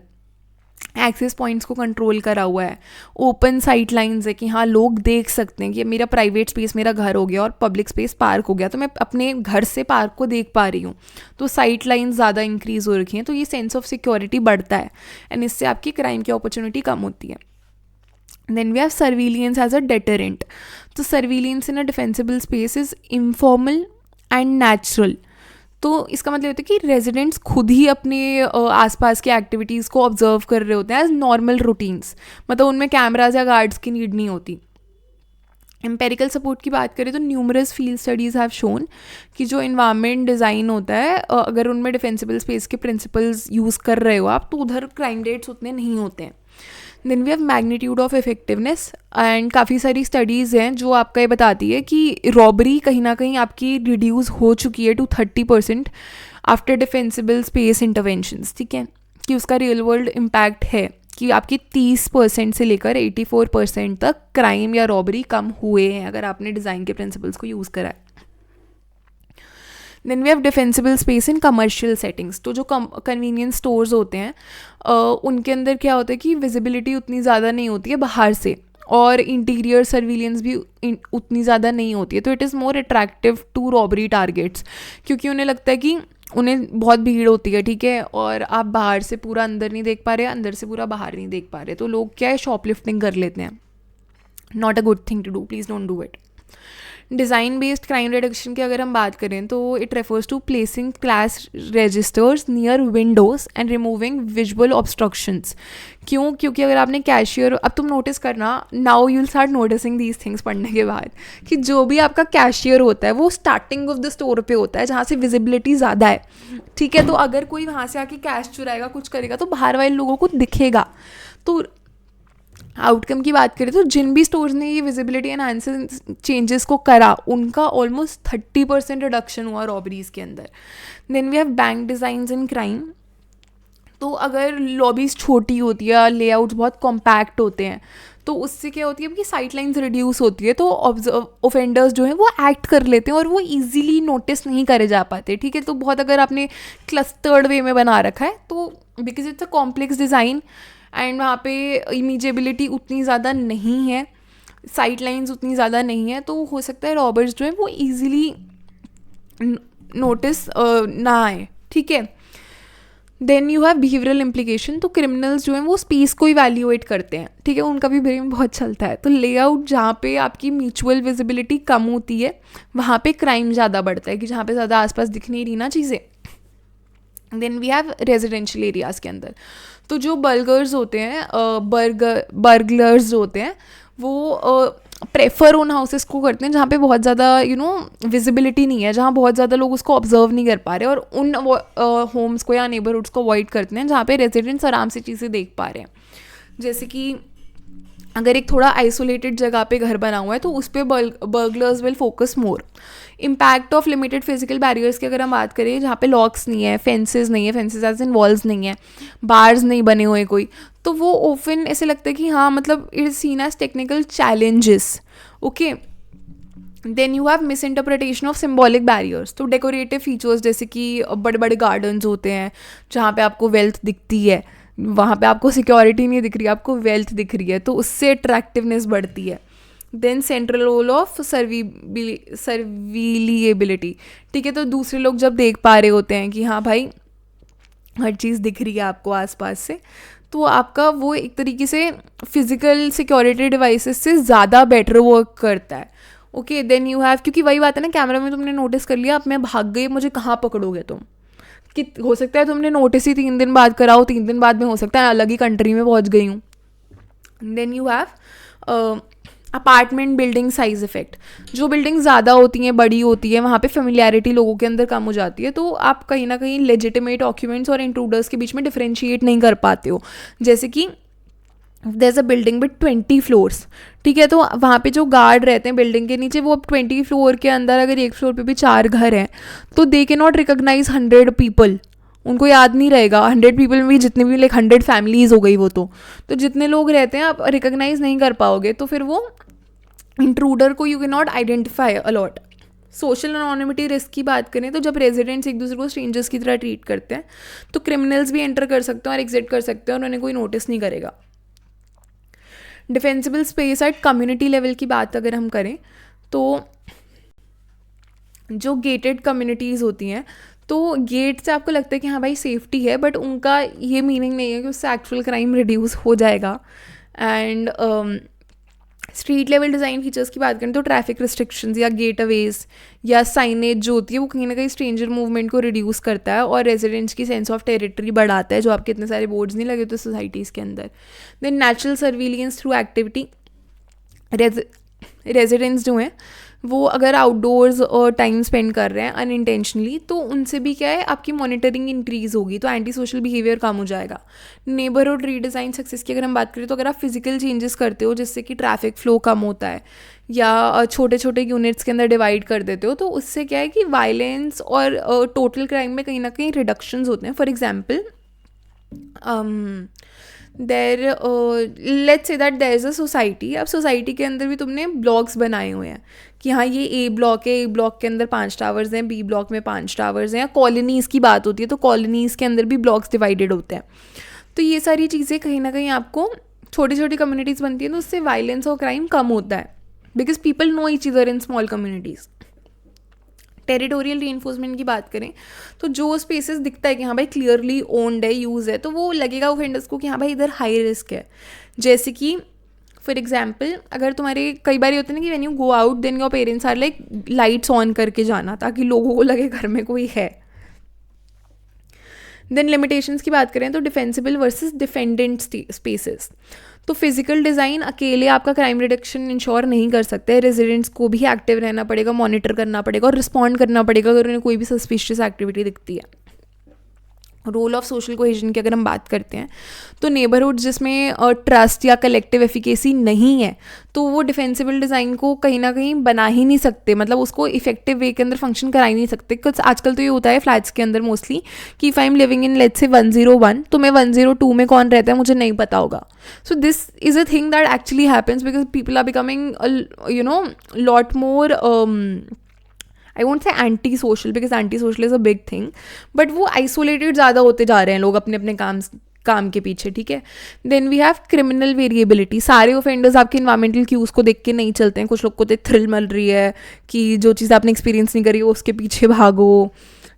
एक्सेस पॉइंट्स को कंट्रोल करा हुआ है, ओपन साइट लाइन्स है कि हाँ लोग देख सकते हैं कि मेरा प्राइवेट स्पेस मेरा घर हो गया और पब्लिक स्पेस पार्क हो गया, तो मैं अपने घर से पार्क को देख पा रही हूँ, तो साइट लाइन्स ज़्यादा इंक्रीज हो रखी हैं, तो ये सेंस ऑफ सिक्योरिटी बढ़ता है एंड इससे आपकी क्राइम की अपॉर्चुनिटी कम होती है। Then we have surveillance as a deterrent. तो surveillance in a defensible space is informal and natural. तो इसका मतलब होता है कि रेजिडेंट्स खुद ही अपने आसपास की एक्टिविटीज़ को ऑब्जर्व कर रहे होते हैं एज नॉर्मल रूटीन्स, मतलब उनमें कैमराज या गार्ड्स की नीड नहीं होती। एम्पेरिकल सपोर्ट की बात करें तो numerous field studies have shown कि जो इन्वायरमेंट डिज़ाइन होता है अगर उनमें डिफेंसिबल स्पेस के प्रिंसिपल्स यूज़ कर रहे हो आप, तो उधर क्राइम रेट्स उतने नहीं होते हैं। Then we have magnitude of effectiveness and काफ़ी सारी स्टडीज़ हैं जो आपका ये बताती है कि रॉबरी कहीं ना कहीं आपकी रिड्यूस हो चुकी है to 30% after defensible space interventions. ठीक है, कि उसका रियल वर्ल्ड इम्पैक्ट है कि आपकी 30% से लेकर 84% तक क्राइम या रॉबरी कम हुए हैं अगर आपने डिज़ाइन के प्रिंसिपल्स को यूज़ करा है। Then we have defensible space in commercial settings. तो जो कन्वीनियंस स्टोर्स होते हैं उनके अंदर क्या होता है कि विजिबिलिटी उतनी ज़्यादा नहीं होती है बाहर से, और इंटीरियर सर्विलेंस भी उतनी ज़्यादा नहीं होती है, तो it is more attractive to robbery targets, क्योंकि उन्हें लगता है कि उन्हें बहुत भीड़ होती है। ठीक है, और आप बाहर से पूरा अंदर नहीं देख पा रहे, अंदर से पूरा बाहर नहीं देख पा रहे, तो लोग क्या है शॉपलिफ्टिंग कर लेते हैं। Not a good thing to do, please don't do it. Design based crime reduction की अगर हम बात करें तो it refers to placing class registers near windows and removing visual obstructions. क्यों? क्योंकि अगर आपने कैशियर, अब तुम नोटिस करना, now you will start noticing these things पढ़ने के बाद, कि जो भी आपका कैशियर होता है वो स्टार्टिंग ऑफ द स्टोर पे होता है जहाँ से विजिबिलिटी ज़्यादा है। ठीक है, तो अगर कोई वहाँ से आके कैश चुराएगा कुछ करेगा तो बाहर वाले लोगों को दिखेगा। तो आउटकम की बात करें तो जिन भी स्टोर्स ने ये विजिबिलिटी एनहांसेस चेंजेस को करा उनका ऑलमोस्ट 30% रिडक्शन हुआ रॉबरीज के अंदर। Then we have bank designs in crime. तो अगर लॉबीज छोटी होती है, लेआउट्स बहुत कॉम्पैक्ट होते हैं, तो उससे क्या होती है कि साइट लाइन्स रिड्यूस होती है, तो ऑफेंडर्स जो हैं वो एक्ट कर लेते हैं और वो इजीली नोटिस नहीं करे जा पाते। ठीक है, तो बहुत अगर आपने क्लस्टर्ड वे में बना रखा है तो because it's a complex design and वहाँ पे इमेजेबिलिटी उतनी ज़्यादा नहीं है, साइट लाइन्स उतनी ज़्यादा नहीं है, तो हो सकता है रॉबर्स जो है वो ईजिली नोटिस ना आए। ठीक है, then you have behavioural implication. तो क्रिमिनल्स जो हैं वो स्पेस को इवैल्यूएट करते हैं। ठीक है, उनका भी ब्रेन बहुत चलता है, तो लेआउट जहाँ पे आपकी म्यूचुअल विजिबिलिटी कम होती है वहाँ पे क्राइम ज़्यादा बढ़ता है, कि जहाँ पे ज़्यादा आसपास दिख नहीं रही ना चीज़ें। Then we have residential areas के अंदर, तो जो बर्गर्स होते हैं, बर्गलर्स जो होते हैं वो प्रेफर उन हाउसेस को करते हैं जहाँ पे बहुत ज़्यादा विजिबिलिटी नहीं है, जहाँ बहुत ज़्यादा लोग उसको ऑब्जर्व नहीं कर पा रहे, और उन होम्स को या नेबरहुड्स को अवॉइड करते हैं जहाँ पे रेजिडेंट्स आराम से चीज़ें देख पा रहे हैं। जैसे कि अगर एक थोड़ा आइसोलेटेड जगह पे घर बना हुआ है तो उस पर burglars will focus more. Impact of limited physical barriers की अगर हम बात करें, जहाँ पे लॉक्स नहीं है, फेंसेस नहीं है, फेंसेस एज इन वॉल्स नहीं है, बार्स नहीं बने हुए कोई, तो वो ओपन ऐसे लगता है कि हाँ मतलब it is seen as technical challenges. Okay, then you have misinterpretation of symbolic barriers. तो डेकोरेटिव फीचर्स जैसे कि बड़े बड़े गार्डन्स होते हैं जहाँ पे आपको वेल्थ दिखती है, वहाँ पे आपको सिक्योरिटी नहीं दिख रही, आपको वेल्थ दिख रही है, तो उससे अट्रैक्टिवनेस बढ़ती है। Then central role of surveillability. ठीक है, तो दूसरे लोग जब देख पा रहे होते हैं कि हाँ भाई हर चीज़ दिख रही है आपको आसपास से, तो आपका वो एक तरीके से फिजिकल सिक्योरिटी डिवाइसेस से ज़्यादा बेटर वर्क करता है। ओके, देन यू हैव, क्योंकि वही बात है ना, कैमरा में तुमने नोटिस कर लिया, अब मैं भाग गई, मुझे कहाँ पकड़ोगे तुम, कि हो सकता है तुमने नोटिस ही 3 दिन बाद कराओ, 3 दिन बाद में हो सकता है अलग ही कंट्री में पहुंच गई हूँ। Then you have apartment building size effect. जो बिल्डिंग ज़्यादा होती हैं, बड़ी होती है, वहाँ पे फेमिलियरिटी लोगों के अंदर कम हो जाती है, तो आप कहीं ना कहीं लेजिटिमेट ऑक्यूपेंट्स और इंट्रूडर्स के बीच में डिफरेंशिएट नहीं कर पाते हो। जैसे कि there is a building with 20 floors, ठीक है, तो वहाँ पे जो गार्ड रहते हैं बिल्डिंग के नीचे, वो अब 20 फ्लोर के अंदर अगर एक फ्लोर पे भी 4 घर हैं तो दे के नॉट रिकोगनाइज 100 पीपल, उनको याद नहीं रहेगा 100 पीपल में भी, जितने भी लाइक 100 फैमिलीज हो गई वो, तो जितने लोग रहते हैं आप रिकोगनाइज नहीं कर पाओगे, तो फिर वो इंट्रूडर को you can not identify a lot. Social anonymity risk की बात करें तो जब रेजिडेंट्स एक दूसरे को स्ट्रेंजर्स की तरह ट्रीट करते हैं तो क्रिमिनल्स भी एंटर कर सकते हैं और एग्जिट कर सकते हैं और उन्हें कोई नोटिस नहीं करेगा। Defensible space at community level की बात अगर हम करें तो जो गेटेड कम्युनिटीज़ होती हैं, तो गेट से आपको लगता है कि हाँ भाई सेफ्टी है, बट उनका ये मीनिंग नहीं है कि उससे एक्चुअल क्राइम रिड्यूस हो जाएगा। And street level design features की बात करें तो ट्रैफिक रिस्ट्रिक्शंस या गेट अवेज या साइनेज जो होती है वो कहीं ना कहीं स्ट्रेंजर मूवमेंट को रिड्यूस करता है और रेजिडेंट्स की सेंस ऑफ टेरिटरी बढ़ाता है, जो आपके इतने सारे बोर्ड्स नहीं लगे होते सोसाइटीज़ के अंदर। Then natural surveillance through activity, residents जो हैं वो अगर आउटडोर्स टाइम स्पेंड कर रहे हैं अनइंटेंशनली तो उनसे भी क्या है आपकी मॉनिटरिंग इंक्रीज़ होगी, तो एंटी सोशल बिहेवियर कम हो जाएगा। नेबरहुड रीडिज़ाइन सक्सेस की अगर हम बात करें तो अगर आप फिजिकल चेंजेस करते हो जिससे कि ट्रैफिक फ्लो कम होता है या छोटे छोटे यूनिट्स के अंदर डिवाइड कर देते हो, तो उससे क्या है कि वायलेंस और टोटल क्राइम में कहीं ना कहीं रिडक्शंस होते हैं। For example there let's say that there is a society, अब सोसाइटी के अंदर भी तुमने ब्लॉक्स बनाए हुए हैं कि हाँ ये ए ब्लॉक है, ए ब्लॉक के अंदर 5 टावर्स हैं, बी ब्लॉक में 5 टावर्स हैं, या कॉलोनीज़ की बात होती है तो कॉलोनीज़ के अंदर भी ब्लॉक्स डिवाइडेड होते हैं। तो ये सारी चीज़ें कहीं ना कहीं आपको छोटी छोटी कम्युनिटीज़ बनती हैं तो उससे वायलेंस और क्राइम कम होता है because people know each other in small communities. Territorial reinforcement की बात करें तो जो स्पेसेस दिखता है कि हाँ भाई क्लियरली ओन्ड है, यूज़ है, तो वो लगेगा ऑफेंडर्स को कि हाँ भाई इधर हाई रिस्क है। जैसे कि फॉर एग्जाम्पल अगर तुम्हारे कई बार होता है ना कि when you go out then your parents are like lights on करके जाना ताकि लोगों को लगे घर में कोई है। देन लिमिटेशंस की बात करें तो डिफेंसिबल वर्सेस डिफेंडेंट स्पेसेस, तो फिजिकल डिज़ाइन अकेले आपका क्राइम रिडक्शन इंश्योर नहीं कर सकते, रेजिडेंट्स को भी एक्टिव रहना पड़ेगा, मॉनिटर करना पड़ेगा और रिस्पॉन्ड करना पड़ेगा अगर उन्हें कोई भी सस्पिशियस एक्टिविटी दिखती है। रोल ऑफ सोशल कोहेजन की अगर हम बात करते हैं तो नेबरहुड जिसमें ट्रस्ट या कलेक्टिव एफिकेसी नहीं है तो वो डिफेंसिबल डिज़ाइन को कहीं ना कहीं बना ही नहीं सकते, मतलब उसको इफेक्टिव वे के अंदर फंक्शन करा ही नहीं सकते। कुछ आजकल तो ये होता है फ्लैट्स के अंदर मोस्टली कि if I M living in let's say 101 तो मैं 102 में कौन रहता है मुझे नहीं पता होगा। So this is a thing that actually happens because people are becoming you know lot more I won't say anti social because anti social is a big thing, but वो आइसोलेटेड ज़्यादा होते जा रहे हैं लोग अपने अपने काम के पीछे, ठीक है। Then we have criminal variability, सारे ऑफेंडर्स आपके इन्वायरमेंटल क्यूज़ को देख के नहीं चलते हैं, कुछ लोग को तो थ्रिल मिल रही है कि जो चीज़ आपने एक्सपीरियंस नहीं करी हो उसके पीछे भागो,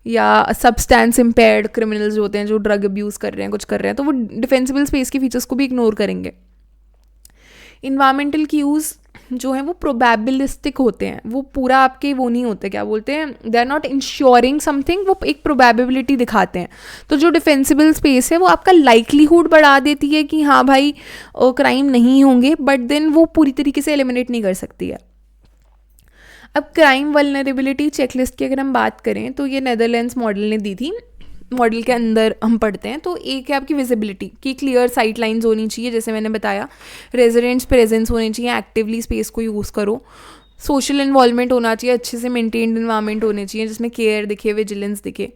या सब्सटेंस इम्पेयर्ड क्रिमिनल्स जो होते हैं जो ड्रग अब्यूज़ कर रहे हैं कुछ कर रहे हैं तो वो डिफेंसिबल स्पेस के फीचर्स को भी इग्नोर करेंगे। इन्वायरमेंटल क्यूज़ जो है वो प्रोबेबिलिस्टिक होते हैं, वो पूरा आपके वो नहीं होते, क्या बोलते हैं, they are not ensuring something, वो एक प्रोबेबिलिटी दिखाते हैं। तो जो डिफेंसिबल स्पेस है वो आपका लाइकलीहुड बढ़ा देती है कि हाँ भाई क्राइम नहीं होंगे, बट देन वो पूरी तरीके से एलिमिनेट नहीं कर सकती है। अब क्राइम वल्नरेबिलिटी चेकलिस्ट की अगर हम बात करें तो ये नेदरलैंड्स मॉडल ने दी थी, मॉडल के अंदर हम पढ़ते हैं तो एक है आपकी विजिबिलिटी की क्लियर साइट लाइन्स होनी चाहिए, जैसे मैंने बताया रेजिडेंट्स प्रेजेंस होने चाहिए, एक्टिवली स्पेस को यूज़ करो, सोशल इन्वॉल्वमेंट होना चाहिए, अच्छे से मेंटेन्ड इन्वायरमेंट होने चाहिए जिसमें केयर दिखे, विजिलेंस दिखे,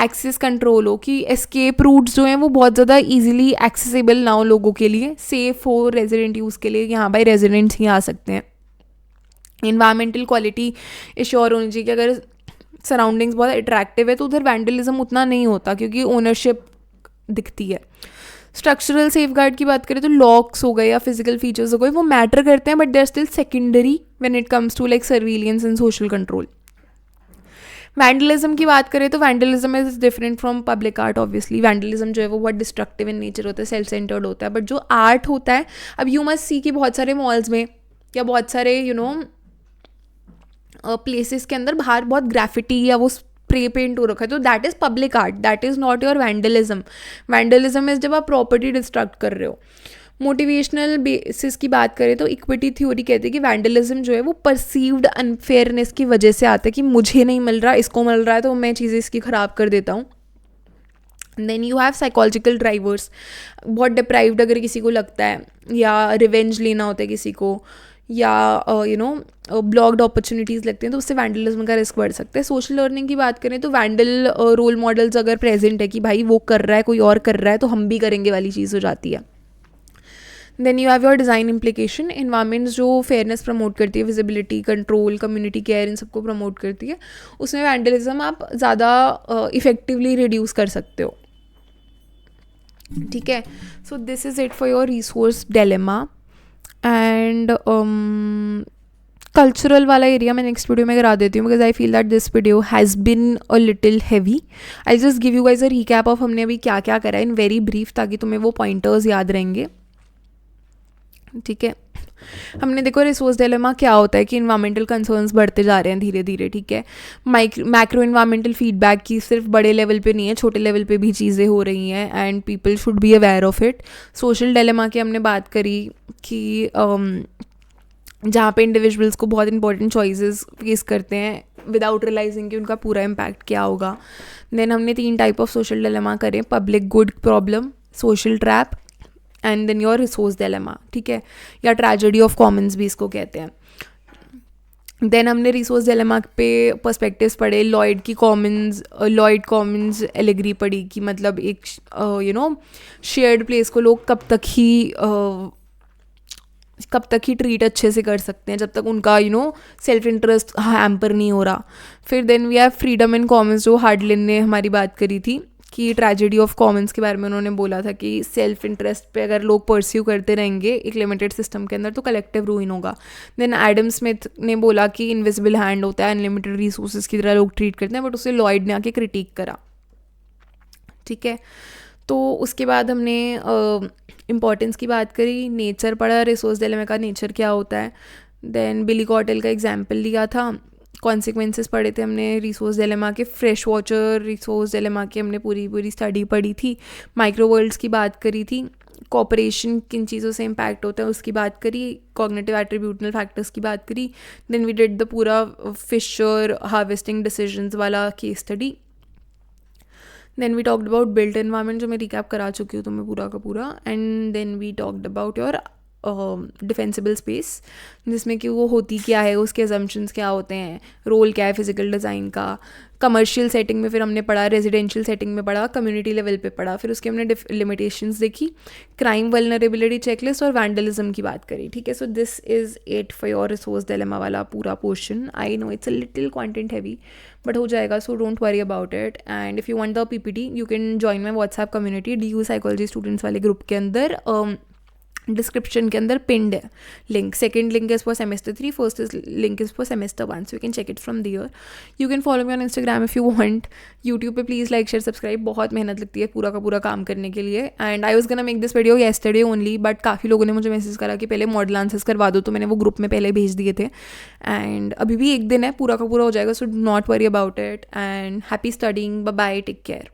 एक्सेस कंट्रोल हो कि एस्केप रूट्स जो हैं वो बहुत ज़्यादा इजीली एक्सेसिबल ना हो लोगों के लिए, सेफ हो रेजिडेंट यूज़ के लिए कि हाँ भाई रेजिडेंट्स ही आ सकते हैं। इन्वायरमेंटल क्वालिटी एश्योर होनी चाहिए कि अगर सराउंडिंग्स बहुत अट्रैक्टिव है तो उधर वैंडलिज्म उतना नहीं होता क्योंकि ओनरशिप दिखती है। स्ट्रक्चरल सेफगार्ड की बात करें तो लॉक्स हो गए या फिजिकल फीचर्स हो गए वो मैटर करते हैं but they are still secondary when it comes to like surveillance and social control. Vandalism की बात करें तो vandalism is different from public art. Obviously vandalism जो है वो बहुत डिस्ट्रक्टिव इन नेचर होता है, सेल्फ सेंटर्ड होता है, बट जो आर्ट होता है, अब यू मस्ट सी कि बहुत सारे मॉल्स में या बहुत सारे प्लेसेस के अंदर बाहर बहुत ग्राफिटी या वो स्प्रे पेंट हो रखा है तो that is public art, that is not your vandalism. Vandalism is जब आप प्रॉपर्टी डिस्ट्रक्ट कर रहे हो। मोटिवेशनल बेसिस की बात करें तो इक्विटी थ्योरी कहती है कि वैंडलिज्म जो है वो परसीव्ड अनफेयरनेस की वजह से आता है कि मुझे नहीं मिल रहा, इसको मिल रहा है तो मैं चीज़ें इसकी ख़राब कर देता हूँ। Then you have psychological drivers, बहुत डिप्राइव्ड अगर किसी को लगता है या रिवेंज लेना होता है किसी को, या ब्लॉक्ड अपॉर्चुनिटीज़ लगती हैं, तो उससे वैंडलिज्म का रिस्क बढ़ सकता है. सोशल लर्निंग की बात करें तो वैंडल रोल मॉडल्स अगर प्रेजेंट है कि भाई वो कर रहा है, कोई और कर रहा है तो हम भी करेंगे वाली चीज़ हो जाती है. Then you have your design implication. Environments जो फेयरनेस प्रमोट करती है, विजिबिलिटी, कंट्रोल, कम्युनिटी केयर, इन सबको प्रमोट करती है, उसमें वैंडलिज्म आप ज़्यादा इफेक्टिवली रिड्यूस कर सकते हो. ठीक है. सो this is it for your resource dilemma. And cultural वाला एरिया मैं नेक्स्ट वीडियो में करा देती हूँ, because I feel that this video has been a little heavy. I just give you guys a recap of हमने अभी क्या क्या करा है इन वेरी ब्रीफ, ताकि तुम्हें वो पॉइंटर्स याद रहेंगे. ठीक है. हमने देखो रिसोर्स डिलेमा क्या होता है कि इन्वायरमेंटल कंसर्न्स बढ़ते जा रहे हैं धीरे धीरे. ठीक है. मैक्रो इन्वायरमेंटल फीडबैक की सिर्फ बड़े लेवल पे नहीं है, छोटे लेवल पे भी चीज़ें हो रही हैं and people should be aware of it. Social dilemma की हमने बात करी कि जहाँ पे इंडिविजुअल्स को बहुत इंपॉर्टेंट चॉइसेस फेस करते हैं विदाउट रियलाइजिंग कि उनका पूरा इम्पैक्ट क्या होगा. देन हमने 3 टाइप ऑफ सोशल डिलेमा करें, public good problem, social trap and then your resource dilemma. ठीक है. या ट्रेजेडी ऑफ कॉमन्स भी इसको कहते हैं. देन हमने रिसोर्स डिलेमा पे पर्सपेक्टिव्स पढ़े. लॉयड कॉमन्स एलिग्री पढ़ी कि मतलब एक शेयर्ड प्लेस को लोग कब तक ही ट्रीट अच्छे से कर सकते हैं, जब तक उनका सेल्फ इंटरेस्ट हैम्पर नहीं हो रहा. फिर then we have freedom in commons, जो हार्डलिन ने हमारी बात करी थी कि ट्रेजेडी ऑफ कॉमन्स के बारे में उन्होंने बोला था कि सेल्फ इंटरेस्ट पे अगर लोग परस्यू करते रहेंगे एक लिमिटेड सिस्टम के अंदर तो कलेक्टिव रूइन होगा. देन एडम स्मिथ ने बोला कि इनविजिबल हैंड होता है, अनलिमिटेड रिसोर्सेज की तरह लोग ट्रीट करते हैं, बट उसे लॉयड ने आके क्रिटिक करा. ठीक है. तो उसके बाद हमने इम्पॉर्टेंस की बात करी, नेचर पढ़ा, रिसोर्स डिलेमा का नेचर क्या होता है. देन बिली कॉटेल का एग्जाम्पल लिया था. कॉन्सिक्वेंसेस पढ़े थे हमने रिसोर्स डिलेमा के. फ्रेश वाटर रिसोर्स डिलेमा की हमने पूरी स्टडी पढ़ी थी. माइक्रो वर्ल्ड्स की बात करी थी. कॉपरेशन किन चीज़ों से इम्पैक्ट होता है उसकी बात करी. कॉग्निटिव एट्रीब्यूटल फैक्टर्स की बात करी. देन वी डिड द पूरा फिशर हार्वेस्टिंग डिसीजंस वाला case study. Then we talked about built environment, जो मैं रिकैप करा चुकी हूँ तुम्हें पूरा का पूरा. And then we talked about your defensible space, जिसमें कि वो होती क्या है, उसके अजम्पशंस क्या होते हैं, रोल क्या है फिजिकल डिज़ाइन का. कमर्शियल सेटिंग में फिर हमने पढ़ा, रेजिडेंशियल सेटिंग में पढ़ा, कम्युनिटी लेवल पे पढ़ा. फिर उसके हमने लिमिटेशंस देखी, क्राइम वल्नरेबिलिटी चेकलिस्ट और वैंडलिज्म की बात करी. ठीक है. सो this is it for your resource dilemma वाला पूरा portion. I know it's a little content heavy, but हो जाएगा, so don't worry about it. And if you want the PPT you can join my WhatsApp community DU psychology students वाले group के अंदर. Description के अंदर पिंड है link. Second link is for semester 3, first is link is for semester 1, so you can check it from there. You can follow me on Instagram if you want. YouTube पे please like share subscribe. बहुत मेहनत लगती है पूरा का पूरा काम करने के लिए. And I was gonna make this video yesterday only, but काफ़ी लोगों ने मुझे मैसेज करा कि पहले मॉडल आंसर्स करवा दो, तो मैंने वो ग्रुप में पहले भेज दिए थे. एंड अभी भी एक दिन है, पूरा का पूरा हो जाएगा, so not worry about it. And happy studying. Bye bye, take care.